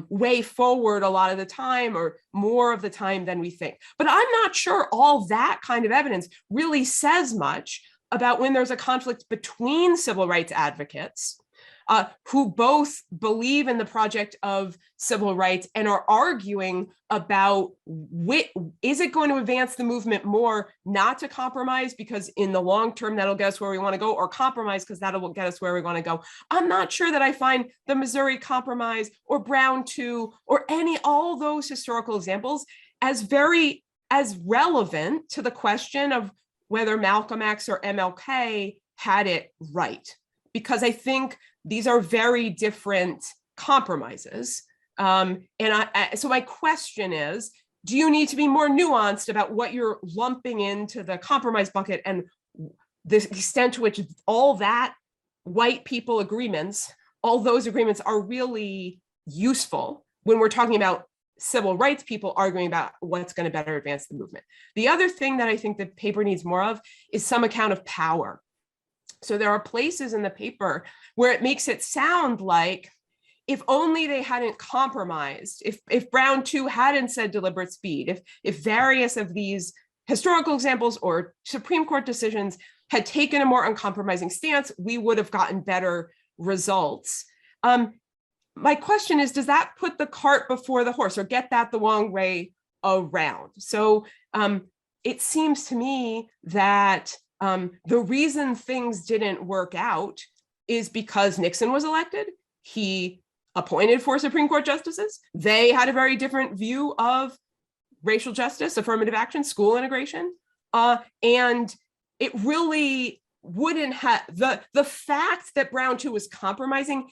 way forward a lot of the time, or more of the time than we think. But I'm not sure all that kind of evidence really says much about when there's a conflict between civil rights advocates who both believe in the project of civil rights and are arguing about is it going to advance the movement more not to compromise because in the long term that'll get us where we want to go, or compromise because that'll get us where we want to go. I'm not sure that I find the Missouri Compromise or Brown 2 or all those historical examples as relevant to the question of whether Malcolm X or MLK had it right, because I think these are very different compromises. So my question is, do you need to be more nuanced about what you're lumping into the compromise bucket and the extent to which all that white people agreements, all those agreements are really useful when we're talking about civil rights people arguing about what's going to better advance the movement? The other thing that I think the paper needs more of is some account of power. So there are places in the paper where it makes it sound like if only they hadn't compromised, if Brown 2 hadn't said deliberate speed, if various of these historical examples or Supreme Court decisions had taken a more uncompromising stance, we would have gotten better results. My question is, does that put the cart before the horse or get that the wrong way around? So it seems to me that the reason things didn't work out is because Nixon was elected. He appointed 4 Supreme Court justices. They had a very different view of racial justice, affirmative action, school integration. And it really wouldn't have, the fact that Brown 2 was compromising,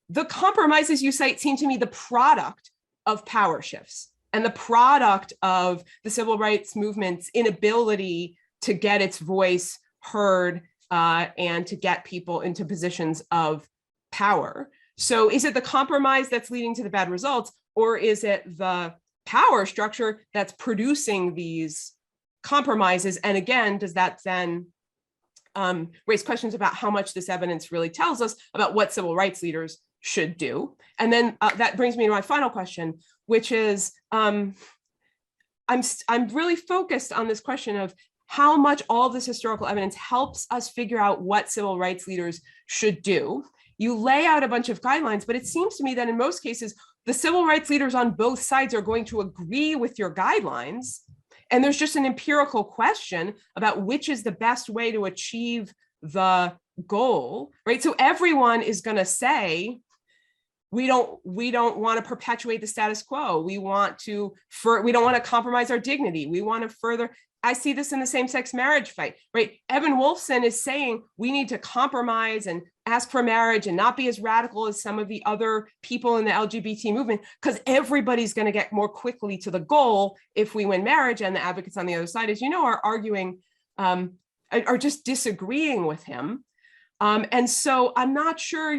the compromises you cite seem to me the product of power shifts and the product of the civil rights movement's inability to get its voice heard and to get people into positions of power. So is it the compromise that's leading to the bad results, or is it the power structure that's producing these compromises? And again, does that then raise questions about how much this evidence really tells us about what civil rights leaders should do? And then that brings me to my final question, which is, I'm really focused on this question of how much all this historical evidence helps us figure out what civil rights leaders should do. You lay out a bunch of guidelines, but it seems to me that in most cases, the civil rights leaders on both sides are going to agree with your guidelines. And there's just an empirical question about which is the best way to achieve the goal, right? So everyone is going to say, we don't want to perpetuate the status quo. We don't want to compromise our dignity. We want to further. I see this in the same-sex marriage fight, right? Evan Wolfson is saying we need to compromise and ask for marriage and not be as radical as some of the other people in the LGBT movement, because everybody's going to get more quickly to the goal if we win marriage. And the advocates on the other side, as you know, are arguing are just disagreeing with him. And so I'm not sure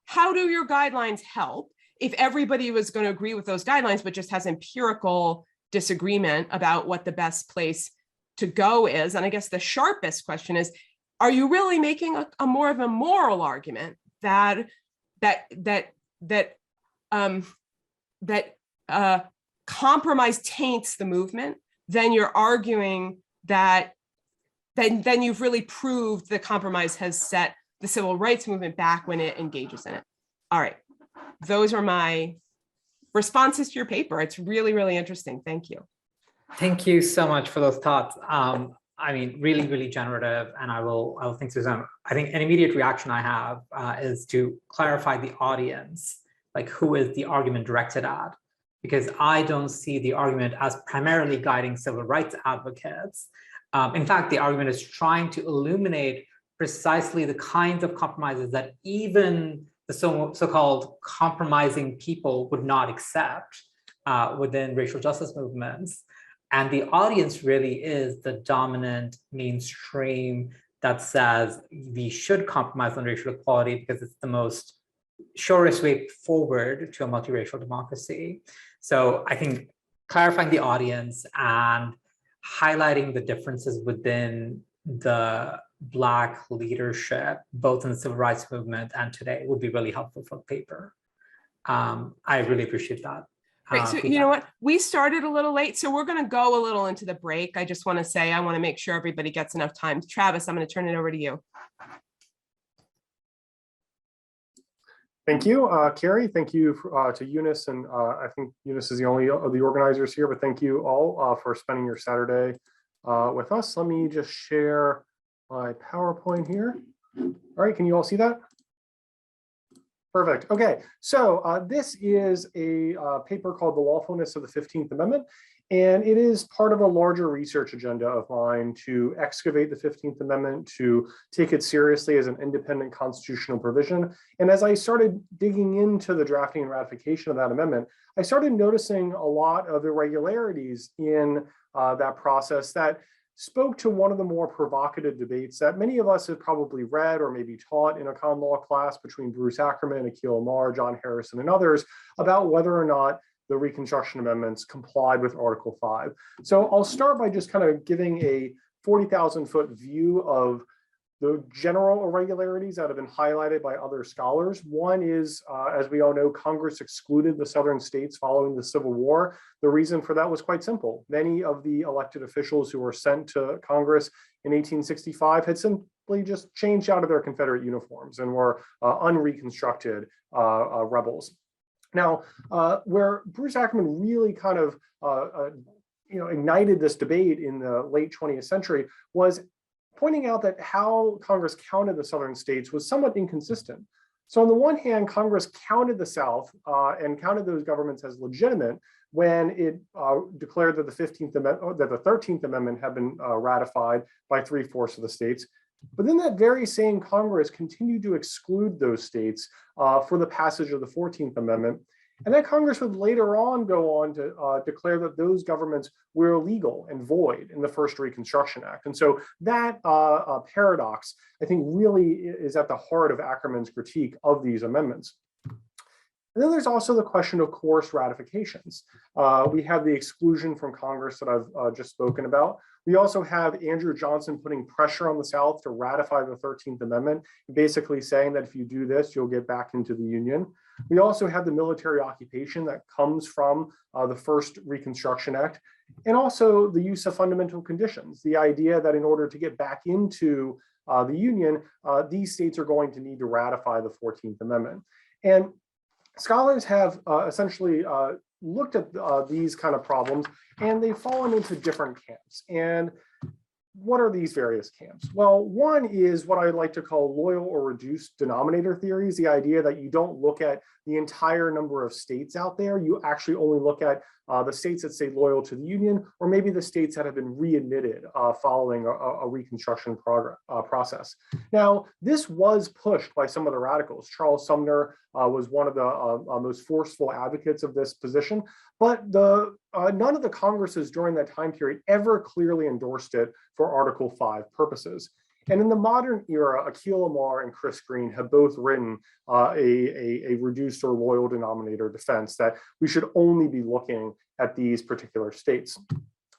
how do your guidelines help if everybody was going to agree with those guidelines, but just has empirical disagreement about what the best place to go is? And I guess the sharpest question is, are you really making a more of a moral argument that compromise taints the movement? Then you're arguing that then you've really proved the compromise has set the civil rights movement back when it engages in it. All right, those are my responses to your paper. It's really, really interesting. Thank you. Thank you so much for those thoughts. I mean, really, really generative, and I will think through them. I think an immediate reaction I have is to clarify the audience, like who is the argument directed at? Because I don't see the argument as primarily guiding civil rights advocates. In fact, the argument is trying to illuminate precisely the kinds of compromises that even the so-called compromising people would not accept within racial justice movements. And the audience really is the dominant mainstream that says we should compromise on racial equality because it's the most surest way forward to a multiracial democracy. So I think clarifying the audience and highlighting the differences within the Black leadership, both in the civil rights movement and today, would be really helpful for the paper. I really appreciate that. Great. So you know what? We started a little late, so we're going to go a little into the break. I just want to say, I want to make sure everybody gets enough time. Travis, I'm going to turn it over to you. Thank you, Carrie. Thank you to Eunice, and I think Eunice is the only of the organizers here, but thank you all for spending your Saturday with us. Let me just share my PowerPoint here. All right, can you all see that? Perfect. Okay, so this is a paper called The Lawfulness of the 15th Amendment, and it is part of a larger research agenda of mine to excavate the 15th Amendment, to take it seriously as an independent constitutional provision. And as I started digging into the drafting and ratification of that amendment, I started noticing a lot of irregularities in that process that spoke to one of the more provocative debates that many of us have probably read or maybe taught in a common law class between Bruce Ackerman, Akhil Amar, John Harrison, and others about whether or not the Reconstruction Amendments complied with Article 5. So I'll start by just kind of giving a 40,000-foot view of the general irregularities that have been highlighted by other scholars. One is, as we all know, Congress excluded the southern states following the Civil War. The reason for that was quite simple. Many of the elected officials who were sent to Congress in 1865 had simply just changed out of their Confederate uniforms and were unreconstructed rebels. Now, where Bruce Ackerman really kind of ignited this debate in the late 20th century was pointing out that how Congress counted the southern states was somewhat inconsistent. So on the one hand, Congress counted the South and counted those governments as legitimate when it declared that the 15th Amendment, that the 13th Amendment had been ratified by 3/4 of the states. But then that very same Congress continued to exclude those states for the passage of the 14th Amendment. And that Congress would later on go on to declare that those governments were illegal and void in the first Reconstruction Act. And so that paradox, I think, really is at the heart of Ackerman's critique of these amendments. And then there's also the question of coerced ratifications. We have the exclusion from Congress that I've just spoken about. We also have Andrew Johnson putting pressure on the South to ratify the 13th Amendment, basically saying that if you do this, you'll get back into the Union. We also have the military occupation that comes from the first Reconstruction Act, and also the use of fundamental conditions, the idea that in order to get back into the Union, these states are going to need to ratify the 14th Amendment. And scholars have essentially looked at these kind of problems, and they've fallen into different camps. And what are these various camps? Well, one is what I like to call loyal or reduced denominator theories, the idea that you don't look at the entire number of states out there, you actually only look at the states that stay loyal to the Union, or maybe the states that have been readmitted following a Reconstruction process. Now, this was pushed by some of the radicals. Charles Sumner was one of the most forceful advocates of this position, but the none of the Congresses during that time period ever clearly endorsed it for Article 5 purposes. And in the modern era, Akhil Amar and Chris Green have both written a reduced or loyal denominator defense that we should only be looking at these particular states.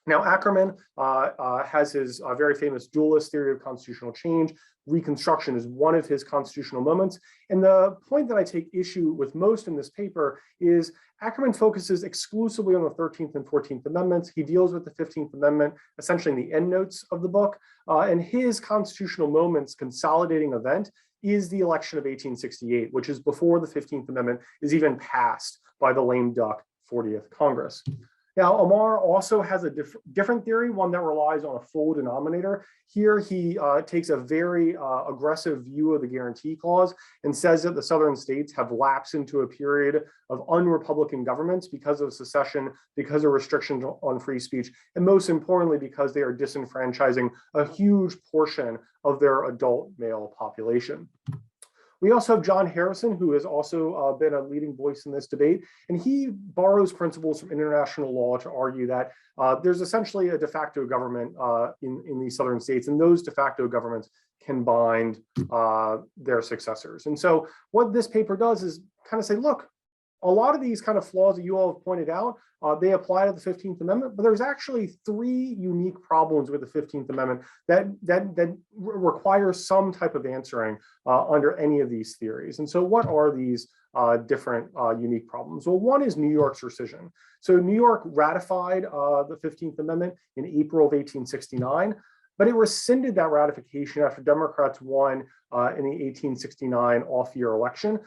Now, Ackerman has his very famous dualist theory of constitutional change. Reconstruction is one of his constitutional moments. And the point that I take issue with most in this paper is Ackerman focuses exclusively on the 13th and 14th Amendments. He deals with the 15th Amendment, essentially in the endnotes of the book. And his constitutional moments consolidating event is the election of 1868, which is before the 15th Amendment is even passed by the lame duck 40th Congress. Now, Amar also has a different theory, one that relies on a full denominator. Here, he takes a very aggressive view of the guarantee clause and says that the southern states have lapsed into a period of unrepublican governments because of secession, because of restrictions on free speech, and most importantly, because they are disenfranchising a huge portion of their adult male population. We also have John Harrison, who has also been a leading voice in this debate, and he borrows principles from international law to argue that there's essentially a de facto government in these southern states, and those de facto governments can bind their successors. And so what this paper does is kind of say, look, a lot of these kind of flaws that you all have pointed out, they apply to the 15th Amendment, but there's actually 3 unique problems with the 15th Amendment that require some type of answering under any of these theories. And so what are these different unique problems? Well, one is New York's rescission. So New York ratified the 15th Amendment in April of 1869, but it rescinded that ratification after Democrats won in the 1869 off-year election.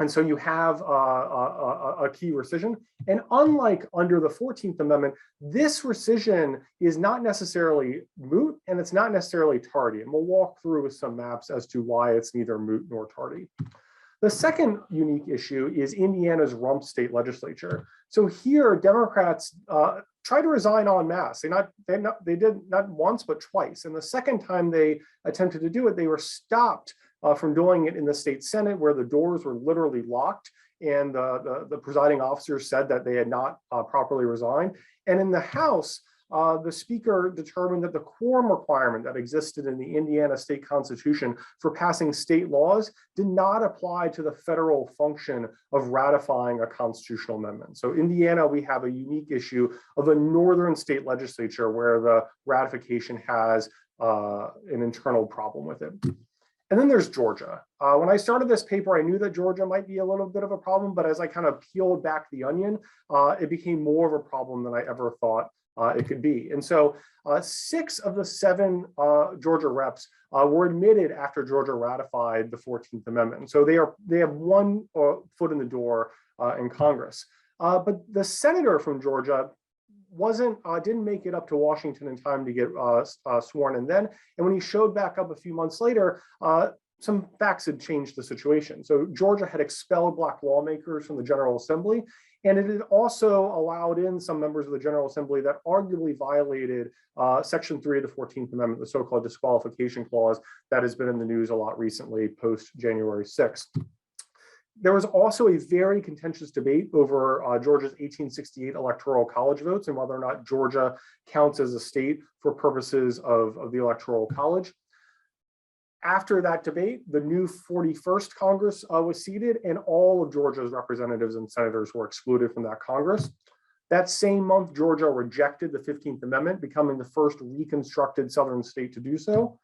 And so you have a key rescission. And unlike under the 14th Amendment, this rescission is not necessarily moot and it's not necessarily tardy. And we'll walk through with some maps as to why it's neither moot nor tardy. The second unique issue is Indiana's rump state legislature. So here, Democrats try to resign en masse. They did not once, but twice. And the second time they attempted to do it, they were stopped from doing it in the state Senate, where the doors were literally locked and the presiding officer said that they had not properly resigned. And in the House, the speaker determined that the quorum requirement that existed in the Indiana state constitution for passing state laws did not apply to the federal function of ratifying a constitutional amendment. So Indiana, we have a unique issue of a northern state legislature where the ratification has an internal problem with it. And then there's Georgia. When I started this paper, I knew that Georgia might be a little bit of a problem, but as I kind of peeled back the onion, it became more of a problem than I ever thought it could be. And so 6 of the 7 Georgia reps were admitted after Georgia ratified the 14th Amendment. And so they have one foot in the door in Congress. But the senator from Georgia didn't make it up to Washington in time to get sworn in then. And when he showed back up a few months later, some facts had changed the situation. So Georgia had expelled Black lawmakers from the General Assembly, and it had also allowed in some members of the General Assembly that arguably violated Section 3 of the 14th Amendment, the so-called disqualification clause that has been in the news a lot recently post January 6th. There was also a very contentious debate over Georgia's 1868 electoral college votes and whether or not Georgia counts as a state for purposes of the electoral college. After that debate, the new 41st Congress was seated and all of Georgia's representatives and senators were excluded from that Congress. That same month, Georgia rejected the 15th Amendment, becoming the first reconstructed southern state to do so.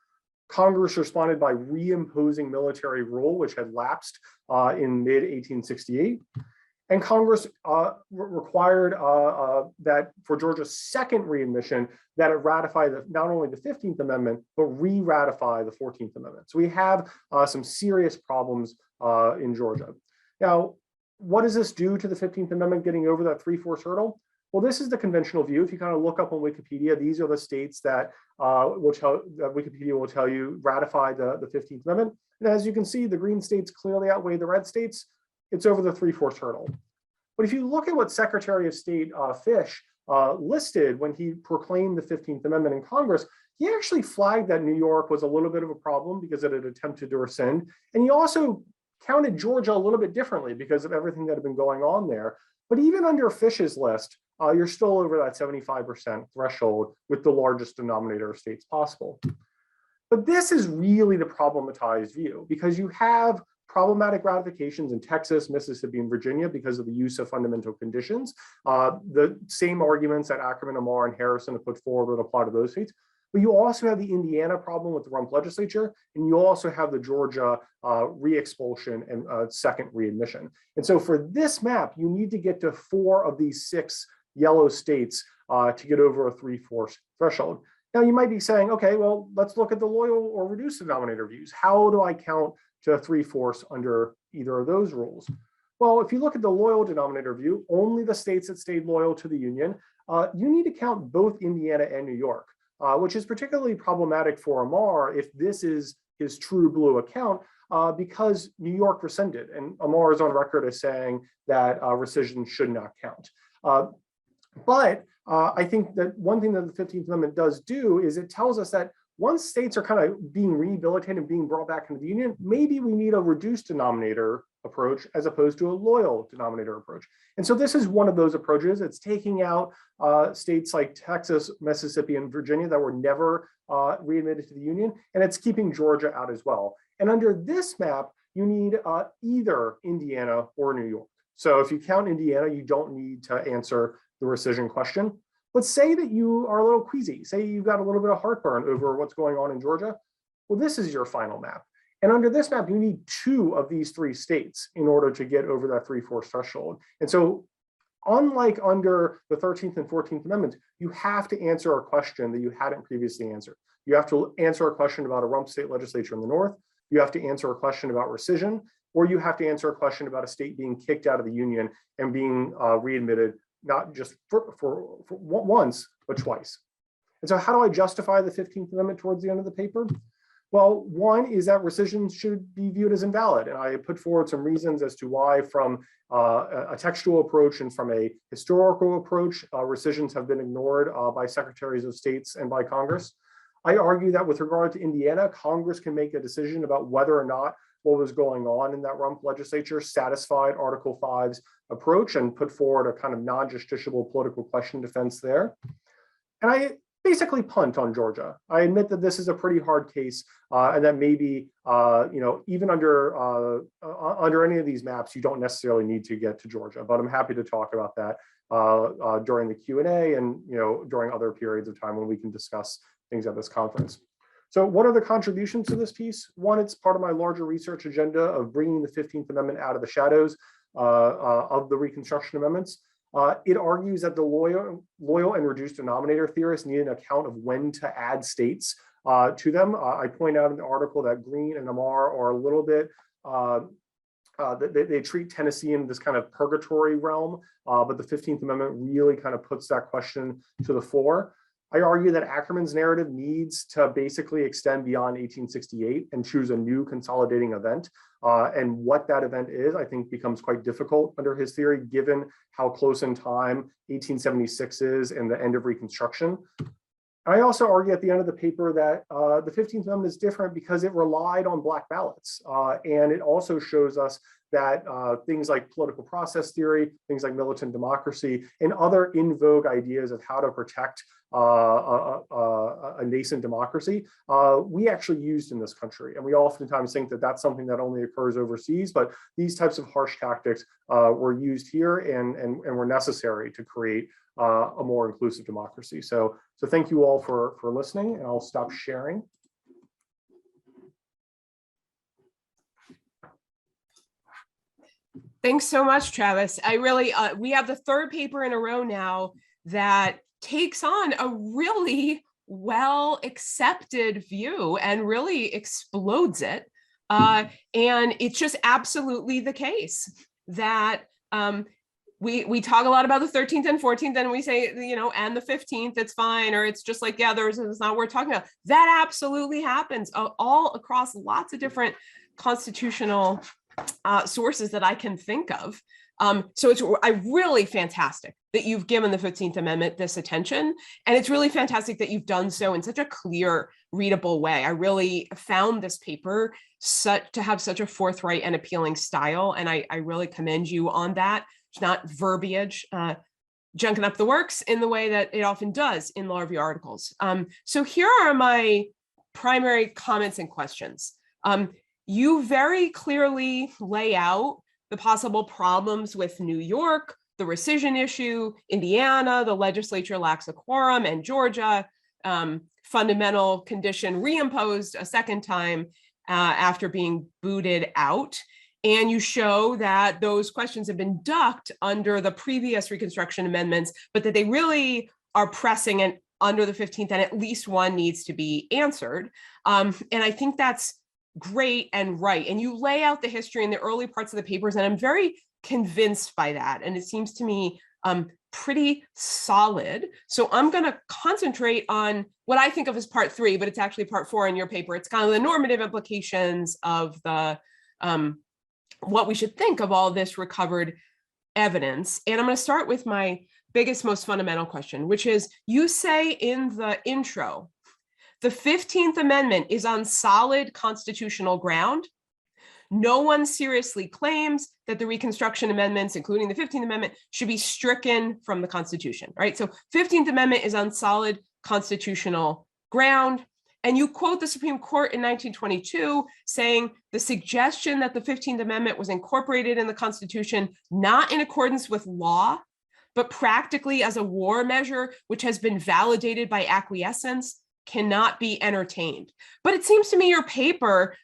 Congress responded by reimposing military rule, which had lapsed in mid-1868. And Congress required that for Georgia's second readmission, that it ratify not only the 15th Amendment, but re-ratify the 14th Amendment. So we have some serious problems in Georgia. Now, what does this do to the 15th Amendment getting over that 3/4 hurdle? Well, this is the conventional view. If you kind of look up on Wikipedia, these are the states that Wikipedia will tell you ratify the 15th Amendment. And as you can see, the green states clearly outweigh the red states. It's over the 3/4 hurdle. But if you look at what Secretary of State Fish listed when he proclaimed the 15th Amendment in Congress, he actually flagged that New York was a little bit of a problem because it had attempted to rescind. And he also counted Georgia a little bit differently because of everything that had been going on there. But even under Fish's list, you're still over that 75% threshold with the largest denominator of states possible. But this is really the problematized view, because you have problematic ratifications in Texas, Mississippi, and Virginia because of the use of fundamental conditions. The same arguments that Ackerman, Amar, and Harrison have put forward would apply to those states. But you also have the Indiana problem with the rump legislature, and you also have the Georgia re-expulsion and second readmission. And so for this map, you need to get to 4 of these 6 yellow states to get over a 3/4 threshold. Now you might be saying, okay, well, let's look at the loyal or reduced denominator views. How do I count to 3/4 under either of those rules? Well, if you look at the loyal denominator view, only the states that stayed loyal to the Union, you need to count both Indiana and New York. Which is particularly problematic for Amar if this is his true blue account, because New York rescinded, and Amar is on record as saying that rescission should not count. But I think that one thing that the 15th Amendment does do is it tells us that once states are kind of being rehabilitated and being brought back into the Union, maybe we need a reduced denominator approach as opposed to a loyal denominator approach. And so this is one of those approaches. It's taking out states like Texas, Mississippi, and Virginia that were never readmitted to the Union, and it's keeping Georgia out as well. And under this map, you need either Indiana or New York. So if you count Indiana, you don't need to answer the rescission question. Let's say that you are a little queasy. Say you've got a little bit of heartburn over what's going on in Georgia. Well, this is your final map. And under this map, you need 2 of these 3 states in order to get over that 3/4 threshold. And so unlike under the 13th and 14th Amendments, you have to answer a question that you hadn't previously answered. You have to answer a question about a rump state legislature in the North. You have to answer a question about rescission, or you have to answer a question about a state being kicked out of the Union and being readmitted, not just for once, but twice. And so how do I justify the 15th Amendment towards the end of the paper? Well, one is that rescission should be viewed as invalid. And I put forward some reasons as to why from a textual approach and from a historical approach, rescissions have been ignored by secretaries of states and by Congress. I argue that with regard to Indiana, Congress can make a decision about whether or not what was going on in that rump legislature satisfied Article 5's approach and put forward a kind of non-justiciable political question defense there. And I basically punt on Georgia. I admit that this is a pretty hard case, and that maybe even under any of these maps, you don't necessarily need to get to Georgia. But I'm happy to talk about that during the Q&A and during other periods of time when we can discuss things at this conference. So what are the contributions to this piece? One, it's part of my larger research agenda of bringing the 15th Amendment out of the shadows of the Reconstruction Amendments. It argues that the loyal and reduced denominator theorists need an account of when to add states to them. I point out in the article that Green and Amar are a little bit, they treat Tennessee in this kind of purgatory realm, but the 15th Amendment really kind of puts that question to the fore. I argue that Ackerman's narrative needs to basically extend beyond 1868 and choose a new consolidating event. And what that event is, I think, becomes quite difficult under his theory, given how close in time 1876 is and the end of Reconstruction. I also argue at the end of the paper that the 15th Amendment is different because it relied on Black ballots. And it also shows us that things like political process theory, things like militant democracy, and other in vogue ideas of how to protect a nascent democracy, we actually used in this country. And we oftentimes think that that's something that only occurs overseas, but these types of harsh tactics were used here and were necessary to create a more inclusive democracy. So thank you all for listening, and I'll stop sharing. Thanks so much, Travis. I really, we have the 3rd paper in a row now that takes on a really well accepted view and really explodes it. And it's just absolutely the case that we talk a lot about the 13th and 14th, and we say, and the 15th, it's fine, or it's just like, yeah, it's not worth talking about. That absolutely happens all across lots of different constitutional sources that I can think of. So it's really fantastic that you've given the 15th Amendment this attention. And it's really fantastic that you've done so in such a clear, readable way. I really found this paper to have such a forthright and appealing style. And I really commend you on that. It's not verbiage. junking up the works in the way that it often does in law review articles. So here are my primary comments and questions. You very clearly lay out the possible problems with New York, the rescission issue, Indiana, the legislature lacks a quorum, and Georgia, fundamental condition reimposed a second time after being booted out. And you show that those questions have been ducked under the previous Reconstruction amendments, but that they really are pressing and under the 15th, and at least one needs to be answered. And I think that's great and right. And you lay out the history in the early parts of the papers, and I'm very convinced by that. And it seems to me pretty solid. So I'm going to concentrate on what I think of as part 3, but it's actually part 4 in your paper. It's kind of the normative implications of the what we should think of all this recovered evidence. And I'm going to start with my biggest, most fundamental question, which is, you say in the intro, the 15th Amendment is on solid constitutional ground. No one seriously claims that the Reconstruction amendments, including the 15th Amendment, should be stricken from the Constitution, right? So 15th Amendment is on solid constitutional ground. And you quote the Supreme Court in 1922 saying the suggestion that the 15th Amendment was incorporated in the Constitution, not in accordance with law, but practically as a war measure, which has been validated by acquiescence, cannot be entertained. But it seems to me your paper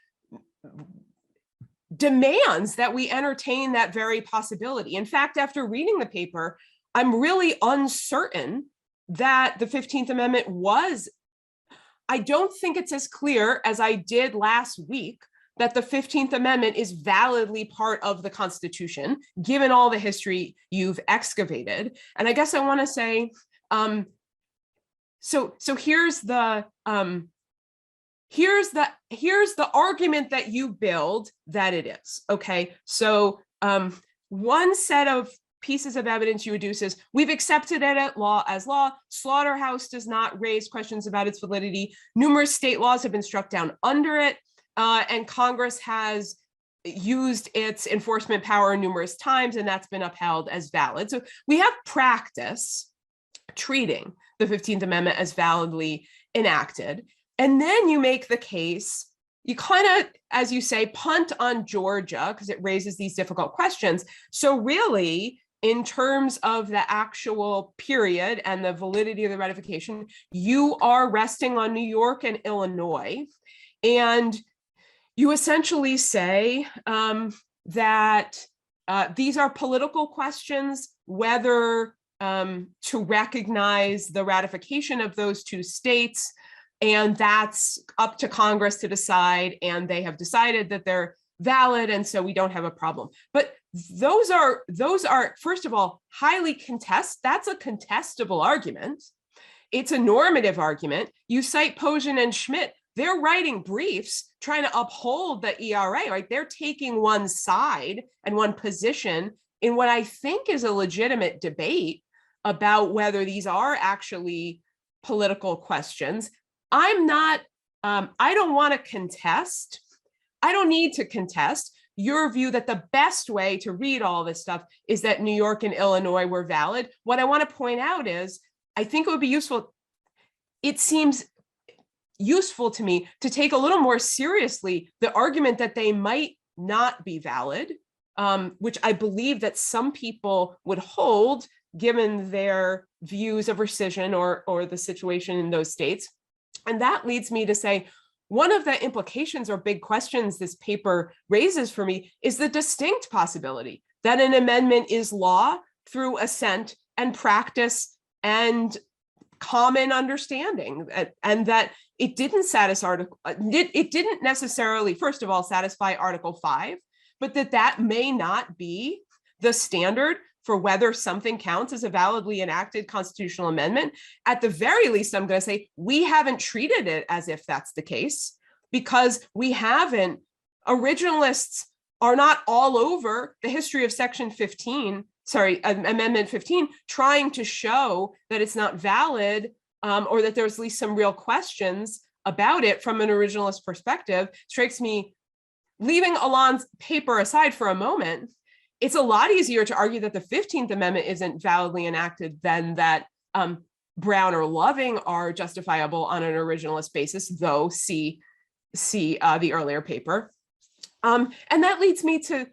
demands that we entertain that very possibility. In fact, after reading the paper, I'm really uncertain that the 15th Amendment was, I don't think it's as clear as I did last week that the 15th Amendment is validly part of the Constitution, given all the history you've excavated. And I guess I want to say, so here's the argument that you build that it is. Okay, so one set of pieces of evidence you adduce is, we've accepted it as law. Slaughterhouse does not raise questions about its validity. Numerous state laws have been struck down under it, and Congress has used its enforcement power numerous times, and that's been upheld as valid. So we have practice treating the 15th Amendment as validly enacted. And then you make the case, you kind of, as you say, punt on Georgia because it raises these difficult questions. So really, in terms of the actual period and the validity of the ratification, you are resting on New York and Illinois. And you essentially say that these are political questions, whether to recognize the ratification of those two states, and that's up to Congress to decide, and they have decided that they're valid, and so we don't have a problem. But those are first of all highly that's a contestable argument. It's a normative argument. You cite Posen and Schmidt. They're writing briefs trying to uphold the ERA, right? They're taking one side and one position in what I think is a legitimate debate about whether these are actually political questions. I'm not, I don't want to contest. I don't need to contest your view that the best way to read all this stuff is that New York and Illinois were valid. What I want to point out is, I think it would be useful. It seems useful to me to take a little more seriously the argument that they might not be valid, which I believe that some people would hold given their views of rescission or the situation in those states. And that leads me to say, one of the implications or big questions this paper raises for me is the distinct possibility that an amendment is law through assent and practice and common understanding, and that it didn't it didn't necessarily, first of all, satisfy Article 5, but that may not be the standard for whether something counts as a validly enacted constitutional amendment. At the very least, I'm going to say we haven't treated it as if that's the case, because we haven't. Originalists are not all over the history of Section 15, Amendment 15, trying to show that it's not valid, or that there's at least some real questions about it from an originalist perspective. Strikes me, leaving Alain's paper aside for a moment, it's a lot easier to argue that the 15th Amendment isn't validly enacted than that Brown or Loving are justifiable on an originalist basis, though see the earlier paper. And that leads me to,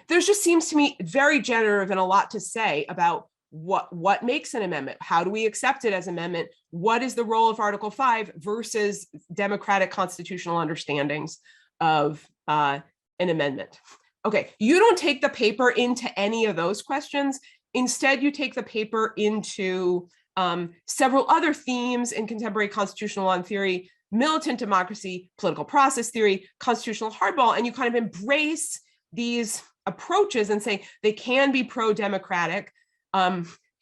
there just seems to me very generative and a lot to say about what makes an amendment. How do we accept it as amendment? What is the role of Article 5 versus democratic constitutional understandings of an amendment? Okay, you don't take the paper into any of those questions. Instead, you take the paper into several other themes in contemporary constitutional law and theory: militant democracy, political process theory, constitutional hardball, and you kind of embrace these approaches and say they can be pro-democratic.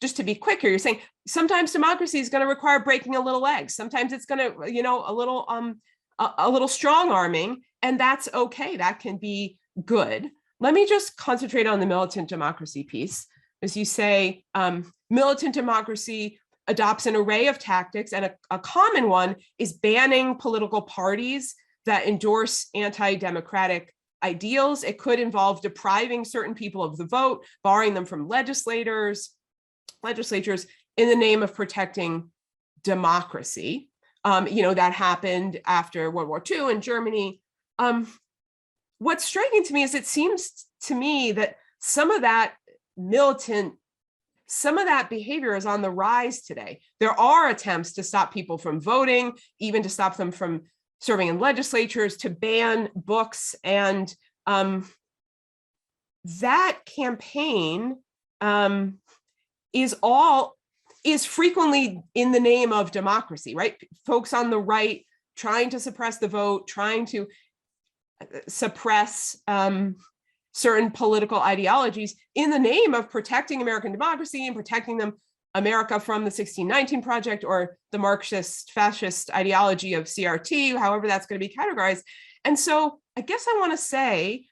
Just to be quick here, you're saying sometimes democracy is going to require breaking a little egg. Sometimes it's going to, you know, a little strong arming, and that's okay. That can be good. Let me just concentrate on the militant democracy piece. As you say, militant democracy adopts an array of tactics, and a common one is banning political parties that endorse anti-democratic ideals. It could involve depriving certain people of the vote, barring them from legislatures in the name of protecting democracy. You know, that happened after World War II in Germany. What's striking to me is it seems to me that some of that behavior is on the rise today. There are attempts to stop people from voting, even to stop them from serving in legislatures, to ban books, and that campaign is frequently in the name of democracy, right? Folks on the right trying to suppress the vote, trying to suppress certain political ideologies in the name of protecting American democracy and protecting America from the 1619 Project or the Marxist fascist ideology of CRT, however that's going to be categorized. And so I guess I want to say,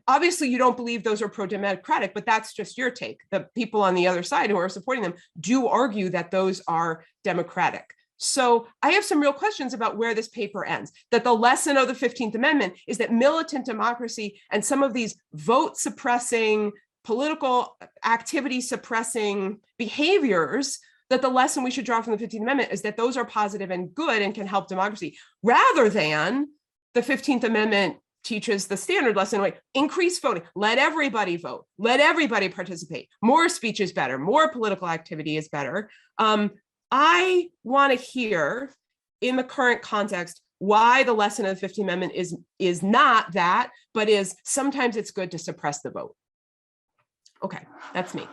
obviously you don't believe those are pro-democratic, but that's just your take. The people on the other side who are supporting them do argue that those are democratic. So I have some real questions about where this paper ends, that the lesson of the 15th Amendment is that militant democracy and some of these vote suppressing, political activity suppressing behaviors, that the lesson we should draw from the 15th Amendment is that those are positive and good and can help democracy, rather than the 15th Amendment teaches the standard lesson, like increase voting, let everybody vote, let everybody participate, more speech is better, more political activity is better. I want to hear, in the current context, why the lesson of the 15th Amendment is not that, but is sometimes it's good to suppress the vote. Okay, that's me.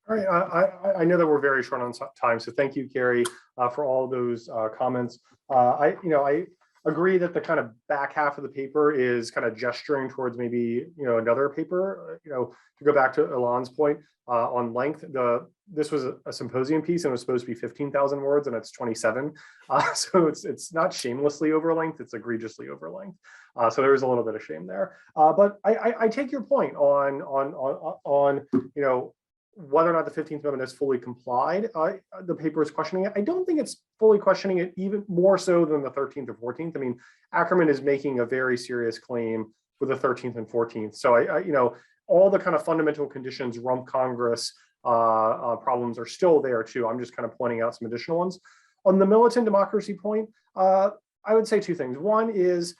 All right, I know that we're very short on time, so thank you, Carrie, for all those comments. I agree that the kind of back half of the paper is kind of gesturing towards maybe another paper. To go back to Ilan's point on length, this was a symposium piece and it was supposed to be 15,000 words and it's 27. So it's not shamelessly over length, it's egregiously over length. So there is a little bit of shame there. But I take your point on whether or not the 15th Amendment is fully complied. The paper is questioning it. I don't think it's fully questioning it, even more so than the 13th or 14th. I mean, Ackerman is making a very serious claim with the 13th and 14th. So all the kind of fundamental conditions, rump Congress problems are still there too. I'm just kind of pointing out some additional ones. On the militant democracy point, I would say two things. One is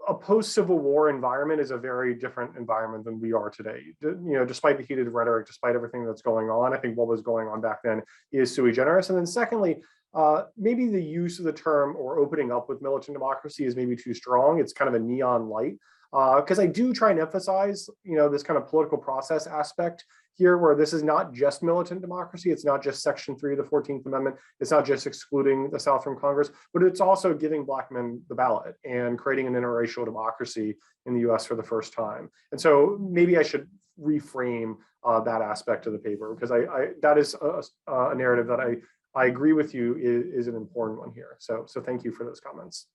a post-Civil War environment is a very different environment than we are today. Despite the heated rhetoric, despite everything that's going on, I think what was going on back then is sui generis. And then secondly, maybe the use of the term or opening up with militant democracy is maybe too strong. It's kind of a neon light. Because I do try and emphasize, this kind of political process aspect here, where this is not just militant democracy. It's not just Section 3 of the 14th Amendment. It's not just excluding the South from Congress, but it's also giving Black men the ballot and creating an interracial democracy in the US for the first time. And so maybe I should reframe that aspect of the paper, because that is a narrative that I agree with you is an important one here. So thank you for those comments.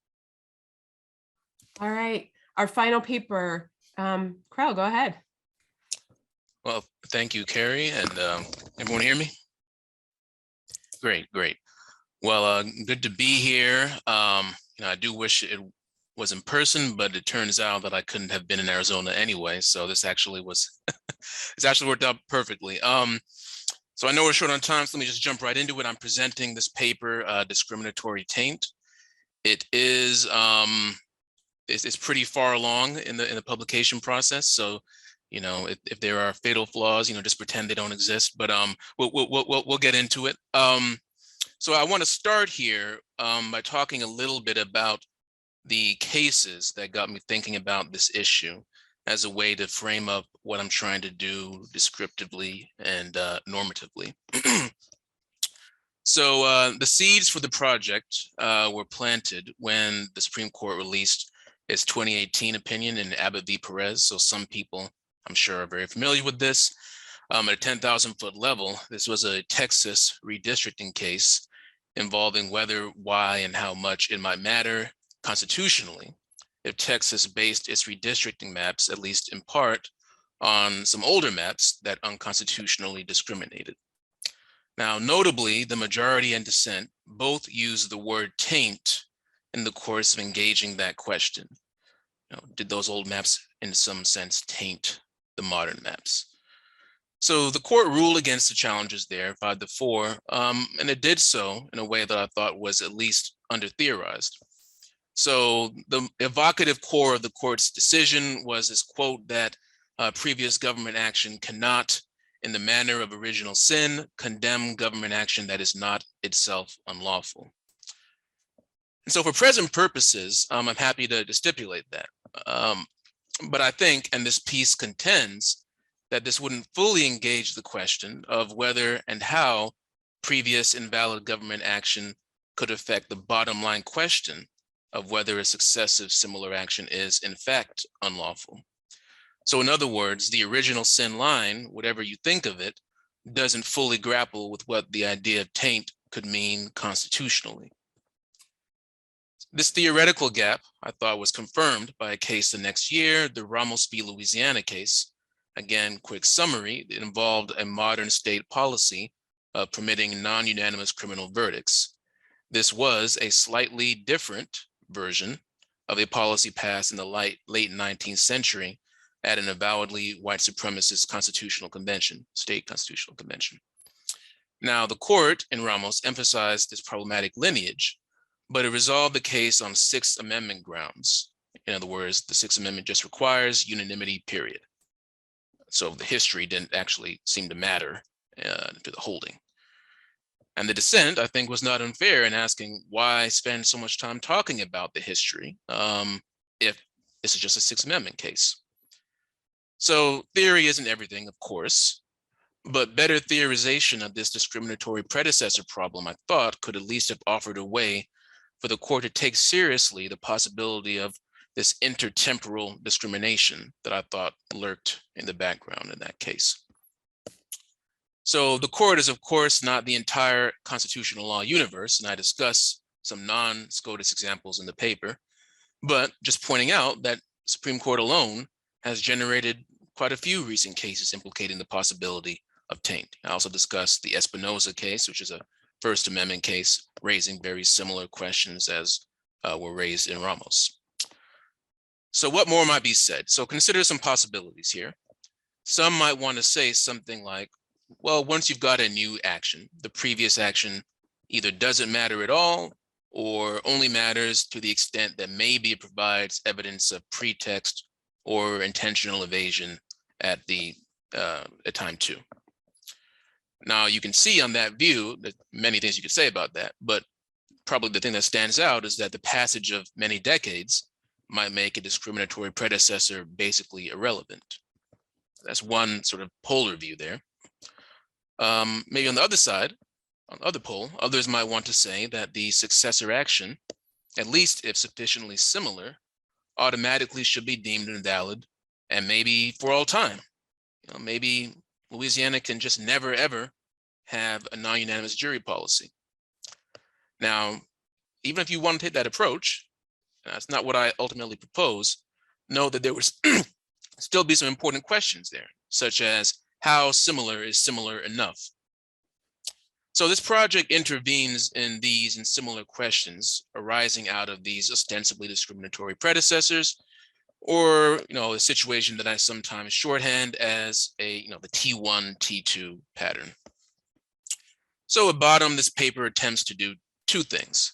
All right. Our final paper, Krell, go ahead. Well, thank you, Carrie, and everyone hear me? Great. Well, good to be here. I do wish it was in person, but it turns out that I couldn't have been in Arizona anyway. So this actually was, it's actually worked out perfectly. So I know we're short on time, so let me just jump right into it. I'm presenting this paper, Discriminatory Taint. It is, it's pretty far along in the publication process. So, you know, if there are fatal flaws, you know, just pretend they don't exist. But we'll get into it. So I want to start here by talking a little bit about the cases that got me thinking about this issue as a way to frame up what I'm trying to do descriptively and normatively. So the seeds for the project were planted when the Supreme Court released its 2018 opinion in Abbott v. Perez. So some people, I'm sure, are very familiar with this. At a 10,000-foot level, this was a Texas redistricting case involving whether, why, and how much it might matter constitutionally if Texas based its redistricting maps, at least in part, on some older maps that unconstitutionally discriminated. Now, notably, the majority and dissent both use the word taint in the course of engaging that question. You know, did those old maps, in some sense, taint the modern maps? So the court ruled against the challenges there, 5-4, and it did so in a way that I thought was at least under-theorized. So the evocative core of the court's decision was this quote that previous government action cannot, in the manner of original sin, condemn government action that is not itself unlawful. And so for present purposes, I'm happy to stipulate that. But I think, and this piece contends, that this wouldn't fully engage the question of whether and how previous invalid government action could affect the bottom line question of whether a successive similar action is in fact unlawful. So in other words, the original sin line, whatever you think of it, doesn't fully grapple with what the idea of taint could mean constitutionally. This theoretical gap, I thought, was confirmed by a case the next year, the Ramos v. Louisiana case. Again, quick summary, it involved a modern state policy of permitting non-unanimous criminal verdicts. This was a slightly different version of a policy passed in the late 19th century at an avowedly white supremacist constitutional convention, state constitutional convention. Now, the court in Ramos emphasized this problematic lineage, but it resolved the case on Sixth Amendment grounds. In other words, the Sixth Amendment just requires unanimity, period. So the history didn't actually seem to matter to the holding. And the dissent, I think, was not unfair in asking why spend so much time talking about the history if this is just a Sixth Amendment case. So theory isn't everything, of course, but better theorization of this discriminatory predecessor problem, I thought, could at least have offered a way for the court to take seriously the possibility of this intertemporal discrimination that I thought lurked in the background in that case. So the court is, of course, not the entire constitutional law universe, and I discuss some non-SCOTUS examples in the paper, but just pointing out that Supreme Court alone has generated quite a few recent cases implicating the possibility of taint. I also discussed the Espinoza case, which is a First Amendment case, raising very similar questions as were raised in Ramos. So what more might be said? So consider some possibilities here. Some might want to say something like, well, once you've got a new action, the previous action either doesn't matter at all or only matters to the extent that maybe it provides evidence of pretext or intentional evasion at time 2. Now, you can see on that view that many things you could say about that, but probably the thing that stands out is that the passage of many decades might make a discriminatory predecessor basically irrelevant. That's one sort of polar view there. Maybe on the other side, on the other pole, others might want to say that the successor action, at least if sufficiently similar, automatically should be deemed invalid and maybe for all time. You know, maybe Louisiana can just never, ever have a non-unanimous jury policy. Now, even if you want to take that approach, that's not what I ultimately propose, know that there would still be some important questions there, such as how similar is similar enough? So this project intervenes in these and similar questions arising out of these ostensibly discriminatory predecessors, or a situation that I sometimes shorthand as the T1, T2 pattern. So at bottom, this paper attempts to do two things.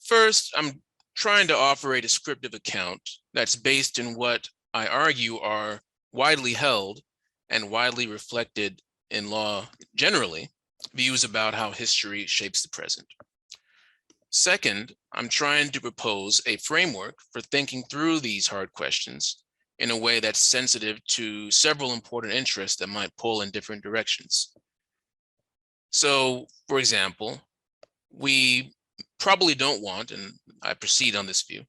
First, I'm trying to offer a descriptive account that's based in what I argue are widely held and widely reflected in law generally, views about how history shapes the present. Second, I'm trying to propose a framework for thinking through these hard questions in a way that's sensitive to several important interests that might pull in different directions. So, for example, we probably don't want, and I proceed on this view,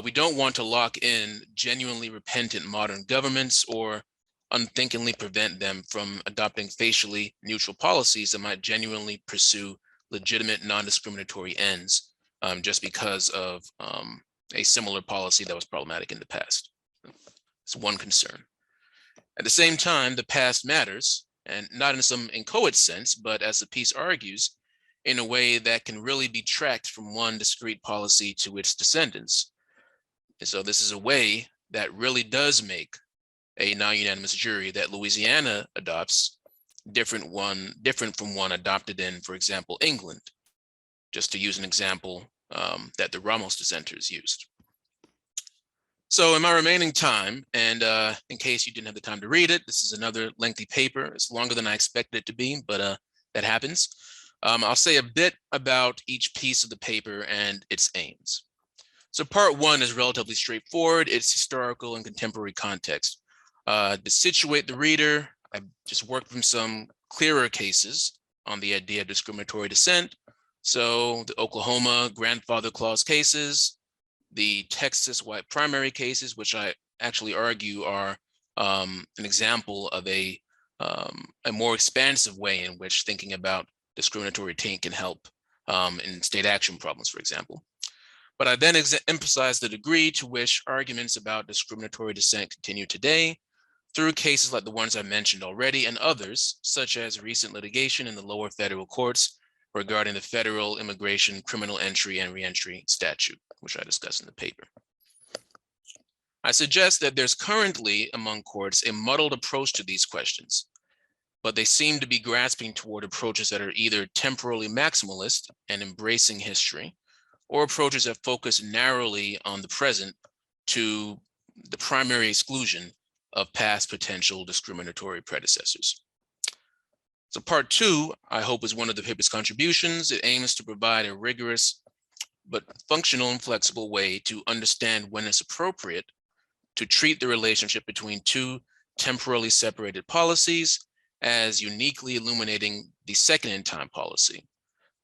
we don't want to lock in genuinely repentant modern governments or unthinkingly prevent them from adopting facially neutral policies that might genuinely pursue legitimate non-discriminatory ends just because of a similar policy that was problematic in the past. It's one concern. At the same time, the past matters, and not in some inchoate sense, but as the piece argues, in a way that can really be tracked from one discrete policy to its descendants. And so this is a way that really does make a non-unanimous jury that Louisiana adopts different from one adopted in, for example, England, just to use an example that the Ramos dissenters used. So in my remaining time, and in case you didn't have the time to read it, this is another lengthy paper. It's longer than I expected it to be, but that happens. I'll say a bit about each piece of the paper and its aims. So part one is relatively straightforward. It's historical and contemporary context. To situate the reader, I just worked from some clearer cases on the idea of discriminatory dissent. So the Oklahoma grandfather clause cases, the Texas white primary cases, which I actually argue are an example of a more expansive way in which thinking about discriminatory taint can help in state action problems, for example. But I then emphasize the degree to which arguments about discriminatory dissent continue today through cases like the ones I mentioned already and others, such as recent litigation in the lower federal courts regarding the federal immigration criminal entry and reentry statute, which I discussed in the paper. I suggest that there's currently among courts a muddled approach to these questions, but they seem to be grasping toward approaches that are either temporally maximalist and embracing history, or approaches that focus narrowly on the present to the primary exclusion of past potential discriminatory predecessors. So part two, I hope, is one of the paper's contributions. It aims to provide a rigorous but functional and flexible way to understand when it's appropriate to treat the relationship between two temporally separated policies as uniquely illuminating the second in time policy.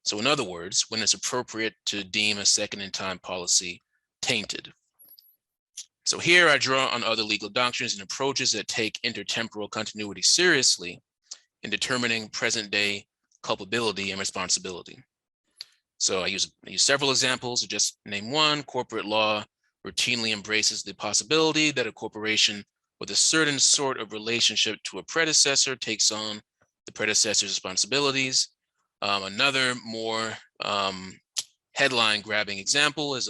So in other words, when it's appropriate to deem a second in time policy tainted. So here I draw on other legal doctrines and approaches that take intertemporal continuity seriously in determining present day culpability and responsibility. So I use several examples to just name one. Corporate law routinely embraces the possibility that a corporation with a certain sort of relationship to a predecessor takes on the predecessor's responsibilities. Another more headline grabbing example is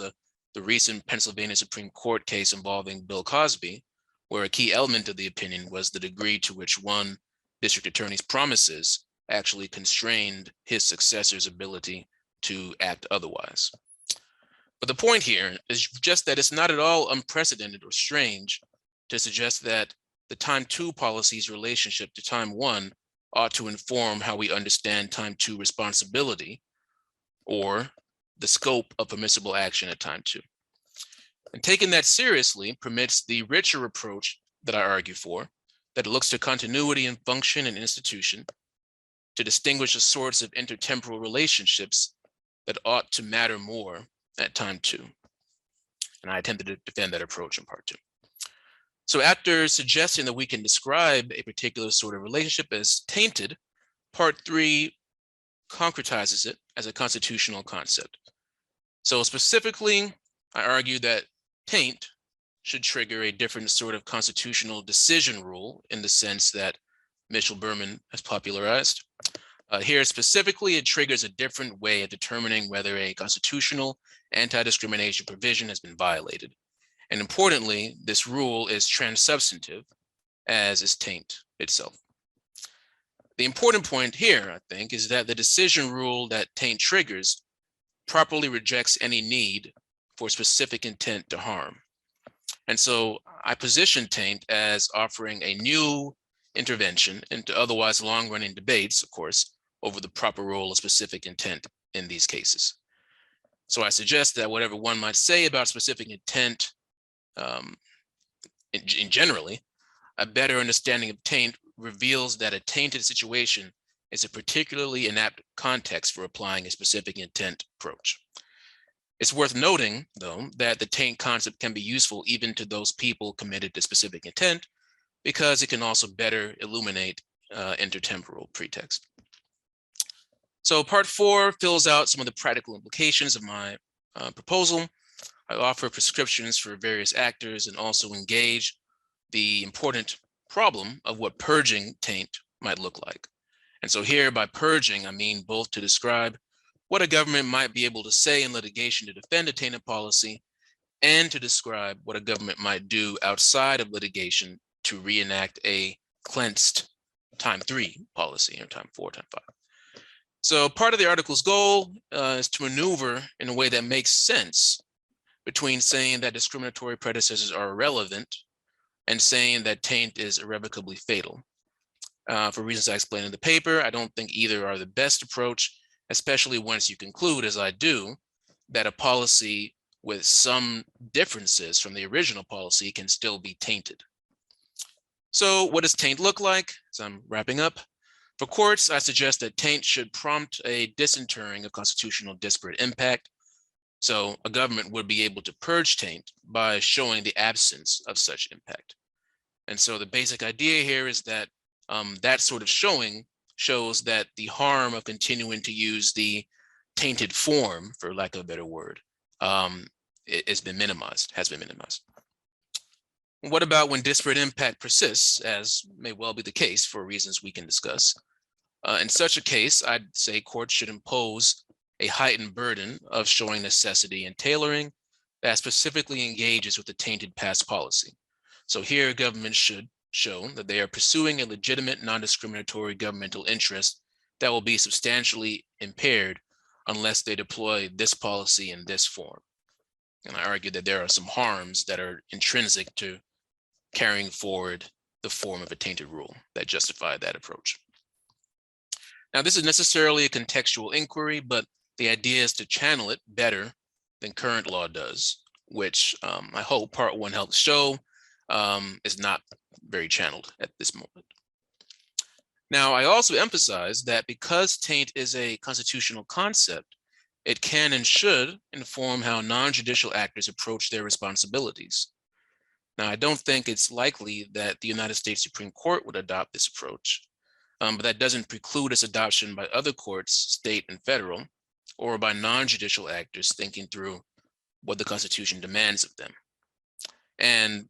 the recent Pennsylvania Supreme Court case involving Bill Cosby, where a key element of the opinion was the degree to which one district attorney's promises actually constrained his successor's ability to act otherwise. But the point here is just that it's not at all unprecedented or strange to suggest that the time two policy's relationship to time one ought to inform how we understand time two responsibility or the scope of permissible action at time two. And taking that seriously permits the richer approach that I argue for, that looks to continuity and function and institution to distinguish the sorts of intertemporal relationships that ought to matter more at time two. And I attempted to defend that approach in part two. So after suggesting that we can describe a particular sort of relationship as tainted, part three concretizes it as a constitutional concept. So specifically, I argue that taint should trigger a different sort of constitutional decision rule in the sense that Mitchell Berman has popularized. Here specifically, it triggers a different way of determining whether a constitutional anti-discrimination provision has been violated. And importantly, this rule is transsubstantive, as is taint itself. The important point here, I think, is that the decision rule that taint triggers properly rejects any need for specific intent to harm. And so I position taint as offering a new intervention into otherwise long-running debates, of course, over the proper role of specific intent in these cases. So I suggest that whatever one might say about specific intent in generally, a better understanding of taint reveals that a tainted situation is a particularly inapt context for applying a specific intent approach. It's worth noting, though, that the taint concept can be useful even to those people committed to specific intent, because it can also better illuminate intertemporal pretext. So part 4 fills out some of the practical implications of my proposal. I offer prescriptions for various actors and also engage the important problem of what purging taint might look like. And so here by purging, I mean both to describe what a government might be able to say in litigation to defend a tainted policy, and to describe what a government might do outside of litigation to reenact a cleansed time 3 policy, or time 4, time 5. So part of the article's goal is to maneuver in a way that makes sense between saying that discriminatory predecessors are irrelevant and saying that taint is irrevocably fatal. For reasons I explain in the paper, I don't think either are the best approach, especially once you conclude, as I do, that a policy with some differences from the original policy can still be tainted. So what does taint look like? As I'm wrapping up, for courts, I suggest that taint should prompt a disinterring of constitutional disparate impact. So a government would be able to purge taint by showing the absence of such impact. And so the basic idea here is that that sort of showing shows that the harm of continuing to use the tainted form, for lack of a better word, has been minimized. What about when disparate impact persists, as may well be the case for reasons we can discuss? In such a case, I'd say courts should impose a heightened burden of showing necessity and tailoring that specifically engages with the tainted past policy. So here, governments should show that they are pursuing a legitimate non-discriminatory governmental interest that will be substantially impaired unless they deploy this policy in this form. And I argue that there are some harms that are intrinsic to carrying forward the form of a tainted rule that justify that approach. Now, this is necessarily a contextual inquiry, but the idea is to channel it better than current law does, which I hope part 1 helps show is not very channeled at this moment. Now, I also emphasize that because taint is a constitutional concept, it can and should inform how non-judicial actors approach their responsibilities. Now, I don't think it's likely that the United States Supreme Court would adopt this approach, but that doesn't preclude its adoption by other courts, state and federal, or by non-judicial actors thinking through what the Constitution demands of them. And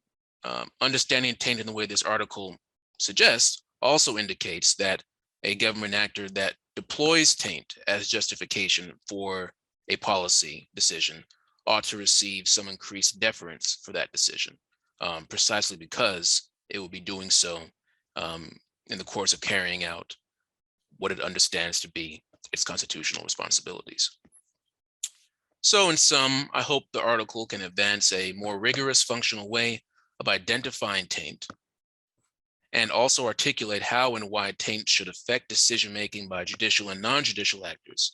understanding taint in the way this article suggests also indicates that a government actor that deploys taint as justification for a policy decision ought to receive some increased deference for that decision, precisely because it will be doing so in the course of carrying out what it understands to be its constitutional responsibilities. So in sum, I hope the article can advance a more rigorous functional way of identifying taint, and also articulate how and why taint should affect decision-making by judicial and non-judicial actors,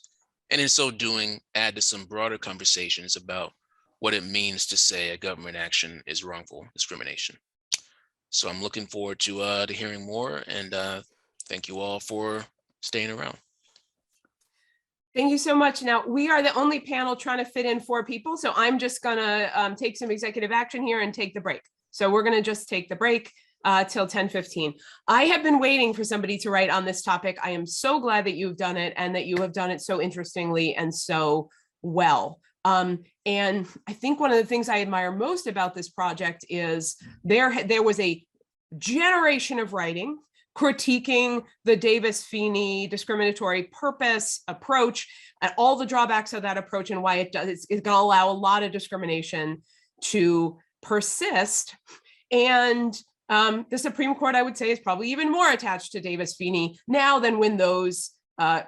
and in so doing, add to some broader conversations about what it means to say a government action is wrongful discrimination. So I'm looking forward to hearing more, and thank you all for staying around. Thank you so much. Now, we are the only panel trying to fit in 4 people, so I'm just gonna take some executive action here and take the break. So we're gonna just take the break till 10:15. I have been waiting for somebody to write on this topic. I am so glad that you've done it, and that you have done it so interestingly and so well. And I think one of the things I admire most about this project is there was a generation of writing critiquing the Davis-Feeney discriminatory purpose approach and all the drawbacks of that approach and why it's going to allow a lot of discrimination to persist. And the Supreme Court, I would say, is probably even more attached to Davis-Feeney now than when those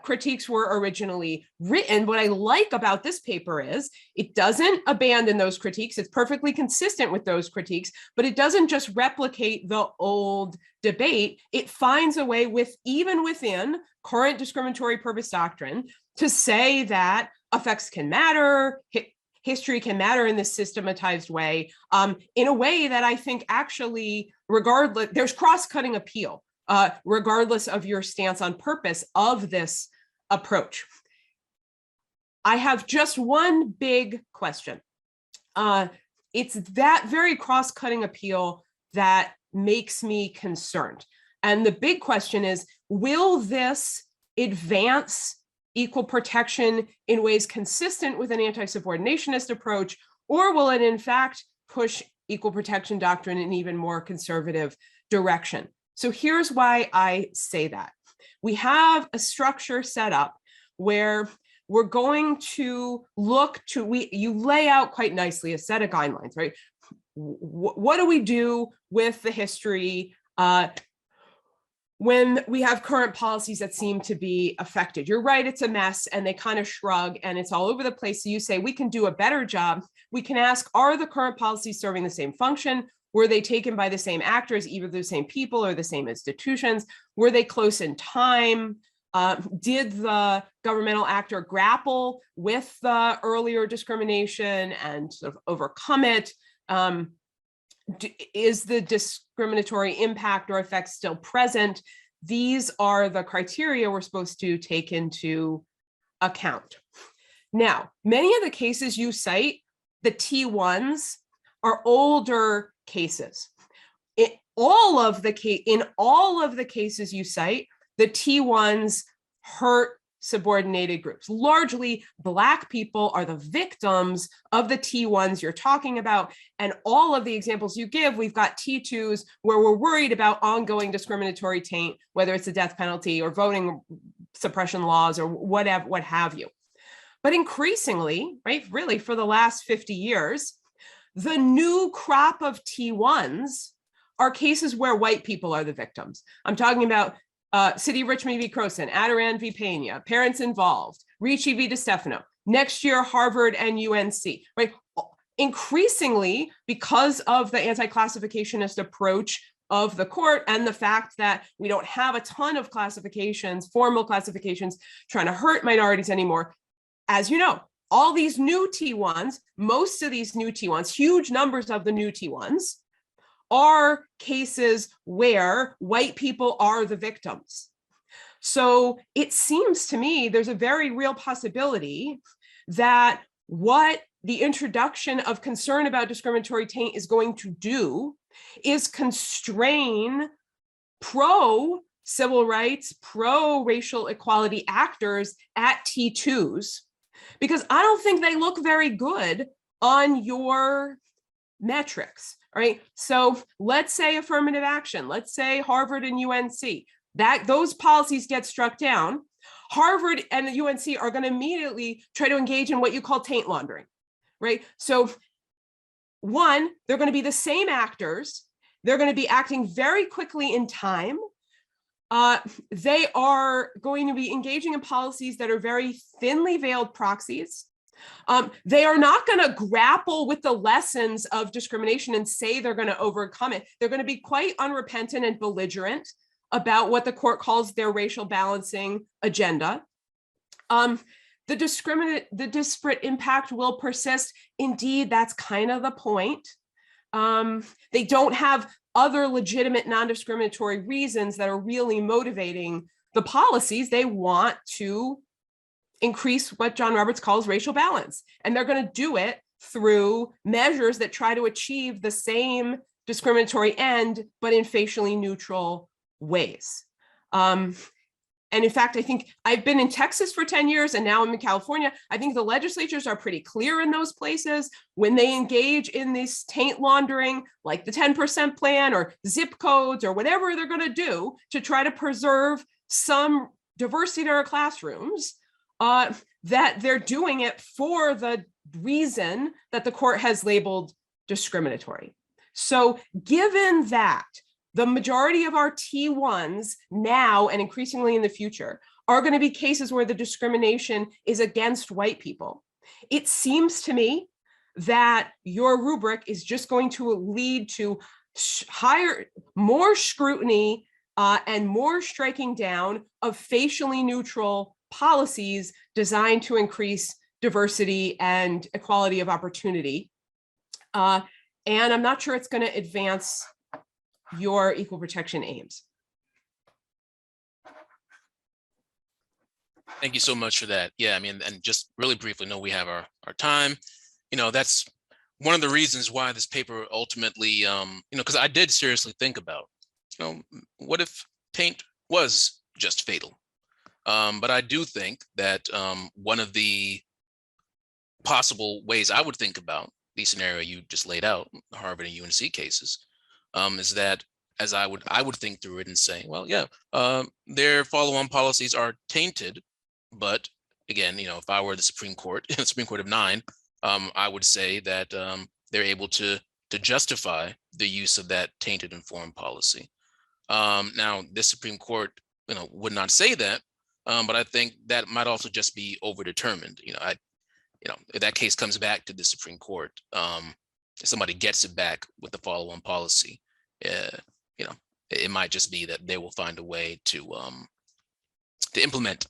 critiques were originally written. What I like about this paper is it doesn't abandon those critiques. It's perfectly consistent with those critiques, but it doesn't just replicate the old debate. It finds a way even within current discriminatory purpose doctrine to say that effects can matter, history can matter in this systematized way, in a way that I think actually, regardless, there's cross-cutting appeal. Regardless of your stance on purpose of this approach. I have just one big question. It's that very cross-cutting appeal that makes me concerned. And the big question is, will this advance equal protection in ways consistent with an anti-subordinationist approach, or will it in fact push equal protection doctrine in an even more conservative direction? So here's why I say that. We have a structure set up where we're going to look to, you lay out quite nicely a set of guidelines, right? What do we do with the history when we have current policies that seem to be affected? You're right, it's a mess, and they kind of shrug and it's all over the place. So you say, we can do a better job. We can ask, are the current policies serving the same function? Were they taken by the same actors, either the same people or the same institutions? Were they close in time? Did the governmental actor grapple with the earlier discrimination and sort of overcome it? Is the discriminatory impact or effect still present? These are the criteria we're supposed to take into account. Now, many of the cases you cite, the T1s, are older cases. In all of the cases you cite, the T1s hurt subordinated groups. Largely, Black people are the victims of the T1s you're talking about. And all of the examples you give, we've got T2s where we're worried about ongoing discriminatory taint, whether it's the death penalty or voting suppression laws or whatever, what have you. But increasingly, right, really for the last 50 years, the new crop of T1s are cases where white people are the victims. I'm talking about City of Richmond v. Croson, Adirondack v. Pena, Parents Involved, Ricci v. DeStefano, next year Harvard and UNC, right? Increasingly, because of the anti-classificationist approach of the court and the fact that we don't have a ton of classifications, formal classifications, trying to hurt minorities anymore, as you know, all these new T1s, most of these new T1s, huge numbers of the new T1s, are cases where white people are the victims. So it seems to me there's a very real possibility that what the introduction of concern about discriminatory taint is going to do is constrain pro-civil rights, pro-racial equality actors at T2s, because I don't think they look very good on your metrics, right? So let's say affirmative action, let's say Harvard and UNC, that those policies get struck down. Harvard and the UNC are going to immediately try to engage in what you call taint laundering, right? So one, they're going to be the same actors. They're going to be acting very quickly in time. They are going to be engaging in policies that are very thinly veiled proxies. They are not going to grapple with the lessons of discrimination and say they're going to overcome it. They're going to be quite unrepentant and belligerent about what the court calls their racial balancing agenda. The disparate impact will persist. Indeed, that's kind of the point. They don't have other legitimate non-discriminatory reasons that are really motivating the policies. They want to increase what John Roberts calls racial balance. And they're going to do it through measures that try to achieve the same discriminatory end, but in facially neutral ways. And And in fact, I think I've been in Texas for 10 years and now I'm in California. I think the legislatures are pretty clear in those places when they engage in this taint laundering, like the 10% plan or zip codes or whatever they're going to do to try to preserve some diversity in our classrooms, that they're doing it for the reason that the court has labeled discriminatory. So given that the majority of our T1s now and increasingly in the future are going to be cases where the discrimination is against white people, it seems to me that your rubric is just going to lead to more scrutiny and more striking down of facially neutral policies designed to increase diversity and equality of opportunity. And I'm not sure it's going to advance your equal protection aims. Thank you so much for that. Yeah, I mean, and just really briefly, no, we have our time. You know, that's one of the reasons why this paper ultimately, you know, because I did seriously think about, you know, what if taint was just fatal? But I do think that one of the possible ways I would think about the scenario you just laid out, Harvard and UNC cases, is that as I would think through it and say, well, yeah, their follow-on policies are tainted, but again, you know, if I were the Supreme Court, the Supreme Court of 9, I would say that they're able to justify the use of that tainted and foreign policy. Now, this Supreme Court, you know, would not say that, but I think that might also just be overdetermined. You know, if that case comes back to the Supreme Court, if somebody gets it back with the follow-on policy, you know, it might just be that they will find a way to implement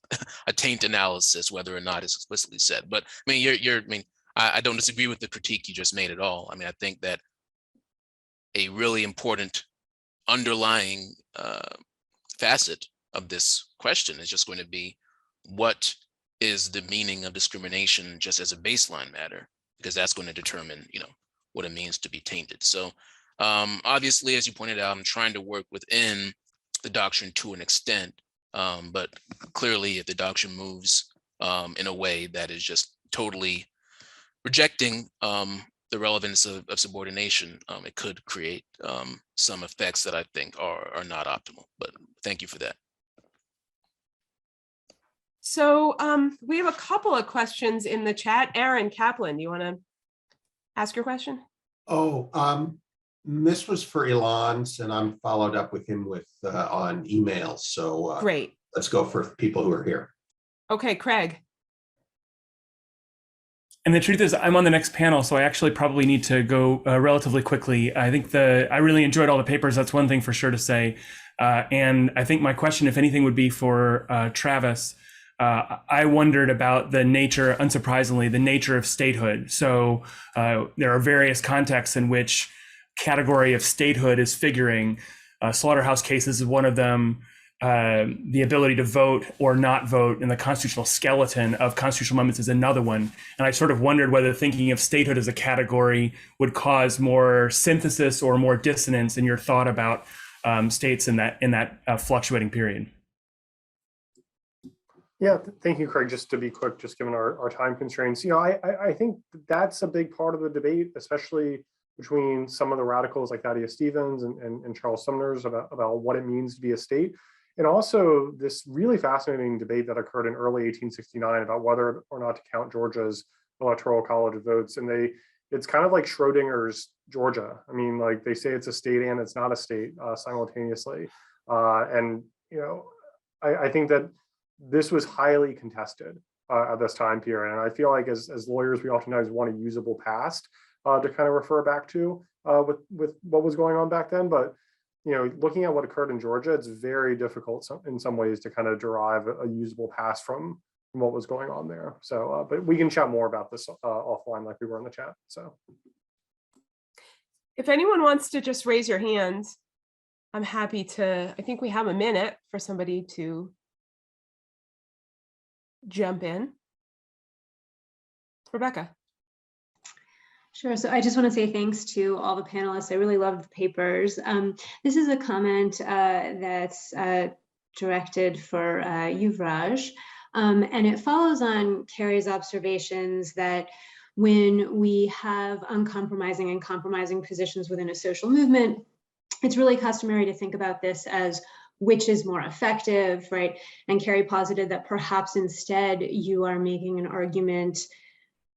a taint analysis, whether or not it's explicitly said. But I mean, I don't disagree with the critique you just made at all. I mean, I think that a really important underlying facet of this question is just going to be, what is the meaning of discrimination just as a baseline matter? Because that's going to determine, you know, what it means to be tainted. So obviously, as you pointed out, I'm trying to work within the doctrine to an extent, but clearly if the doctrine moves in a way that is just totally rejecting the relevance of subordination, it could create some effects that I think are not optimal. But thank you for that. So we have a couple of questions in the chat. Aaron Kaplan, do you want to ask your question? Oh, this was for Ilan's, and I'm followed up with him with on email. So great. Let's go for people who are here. Okay, Craig. And the truth is, I'm on the next panel, so I actually probably need to go relatively quickly. I think I really enjoyed all the papers. That's one thing for sure to say. And I think my question, if anything, would be for Travis. I wondered about the nature, unsurprisingly, the nature of statehood. So there are various contexts in which category of statehood is figuring. Slaughterhouse cases is one of them. The ability to vote or not vote in the constitutional skeleton of constitutional amendments is another one. And I sort of wondered whether thinking of statehood as a category would cause more synthesis or more dissonance in your thought about states in that fluctuating period. Yeah, thank you, Craig. Just to be quick, just given our time constraints, you know, I think that's a big part of the debate, especially between some of the radicals like Thaddeus Stevens and Charles Sumner's about what it means to be a state. And also this really fascinating debate that occurred in early 1869 about whether or not to count Georgia's electoral college votes. And it's kind of like Schrodinger's Georgia. I mean, like they say it's a state and it's not a state simultaneously. And, you know, I think that this was highly contested at this time period. And I feel like as lawyers, we oftentimes want a usable past to kind of refer back to with what was going on back then. But, you know, looking at what occurred in Georgia, it's very difficult in some ways to kind of derive a usable past from what was going on there. So, but we can chat more about this offline like we were in the chat. So if anyone wants to just raise your hands, I'm happy to. I think we have a minute for somebody to jump in. Rebecca. Sure. So I just want to say thanks to all the panelists. I really loved the papers. This is a comment that's directed for Yuvraj. And it follows on Carrie's observations that when we have uncompromising and compromising positions within a social movement, it's really customary to think about this as which is more effective, right? And Carrie posited that perhaps instead you are making an argument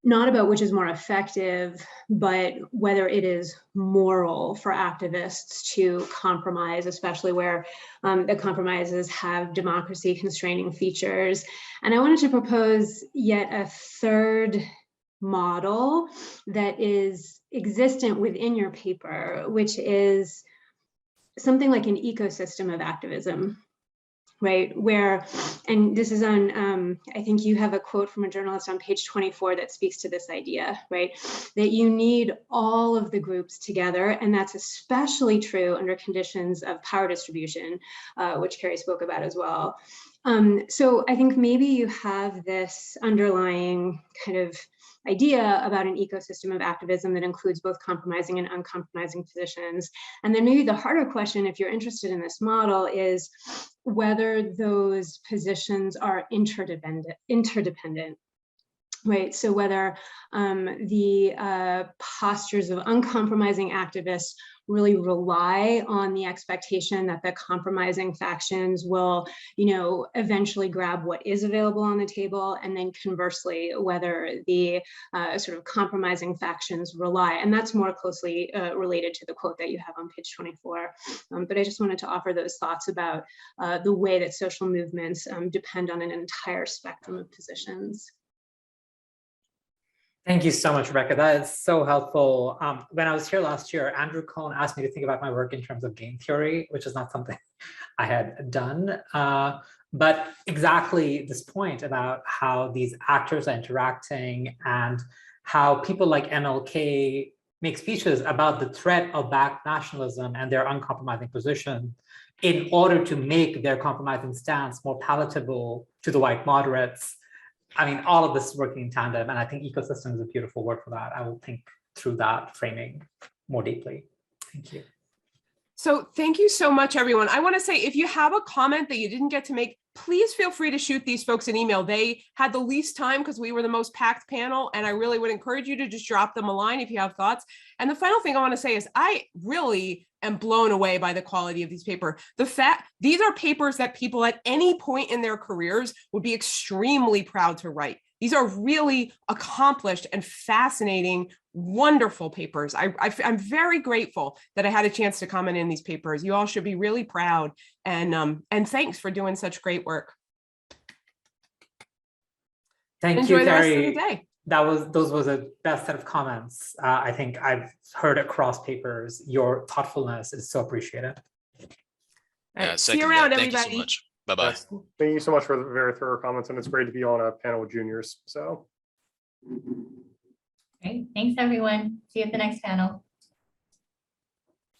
not about which is more effective, but whether it is moral for activists to compromise, especially where the compromises have democracy constraining features. And I wanted to propose yet a third model that is existent within your paper, which is something like an ecosystem of activism, right? Where, and this is on, I think you have a quote from a journalist on page 24 that speaks to this idea, right? That you need all of the groups together, and that's especially true under conditions of power distribution, which Carrie spoke about as well. So I think maybe you have this underlying kind of idea about an ecosystem of activism that includes both compromising and uncompromising positions. And then maybe the harder question, if you're interested in this model, is whether those positions are interdependent, right? So whether the postures of uncompromising activists really rely on the expectation that the compromising factions will, eventually grab what is available on the table, and then conversely, whether the sort of compromising factions rely, and that's more closely related to the quote that you have on page 24. But I just wanted to offer those thoughts about the way that social movements depend on an entire spectrum of positions. Thank you so much, Rebecca. That is so helpful. When I was here last year, Andrew Cohn asked me to think about my work in terms of game theory, which is not something I had done. But exactly this point about how these actors are interacting and how people like MLK make speeches about the threat of back nationalism and their uncompromising position in order to make their compromising stance more palatable to the white moderates. I mean, all of this is working in tandem, and I think ecosystem is a beautiful word for that. I will think through that framing more deeply. Thank you. So thank you so much, everyone. I want to say, if you have a comment that you didn't get to make, please feel free to shoot these folks an email. They had the least time because we were the most packed panel, and I really would encourage you to just drop them a line if you have thoughts. And the final thing I want to say is I really am blown away by the quality of these papers. These are papers that people at any point in their careers would be extremely proud to write. These are really accomplished and fascinating, wonderful papers. I'm very grateful that I had a chance to comment in these papers. You all should be really proud, and thanks for doing such great work. Thank Enjoy you, the rest of Carrie. the day. Those was a best set of comments I think I've heard across papers. Your thoughtfulness is so appreciated. All right, see you around, Thank everybody. you so much. Bye-bye. Yes. Thank you so much for the very thorough comments, and it's great to be on a panel with juniors. So. Great. Thanks, everyone. See you at the next panel.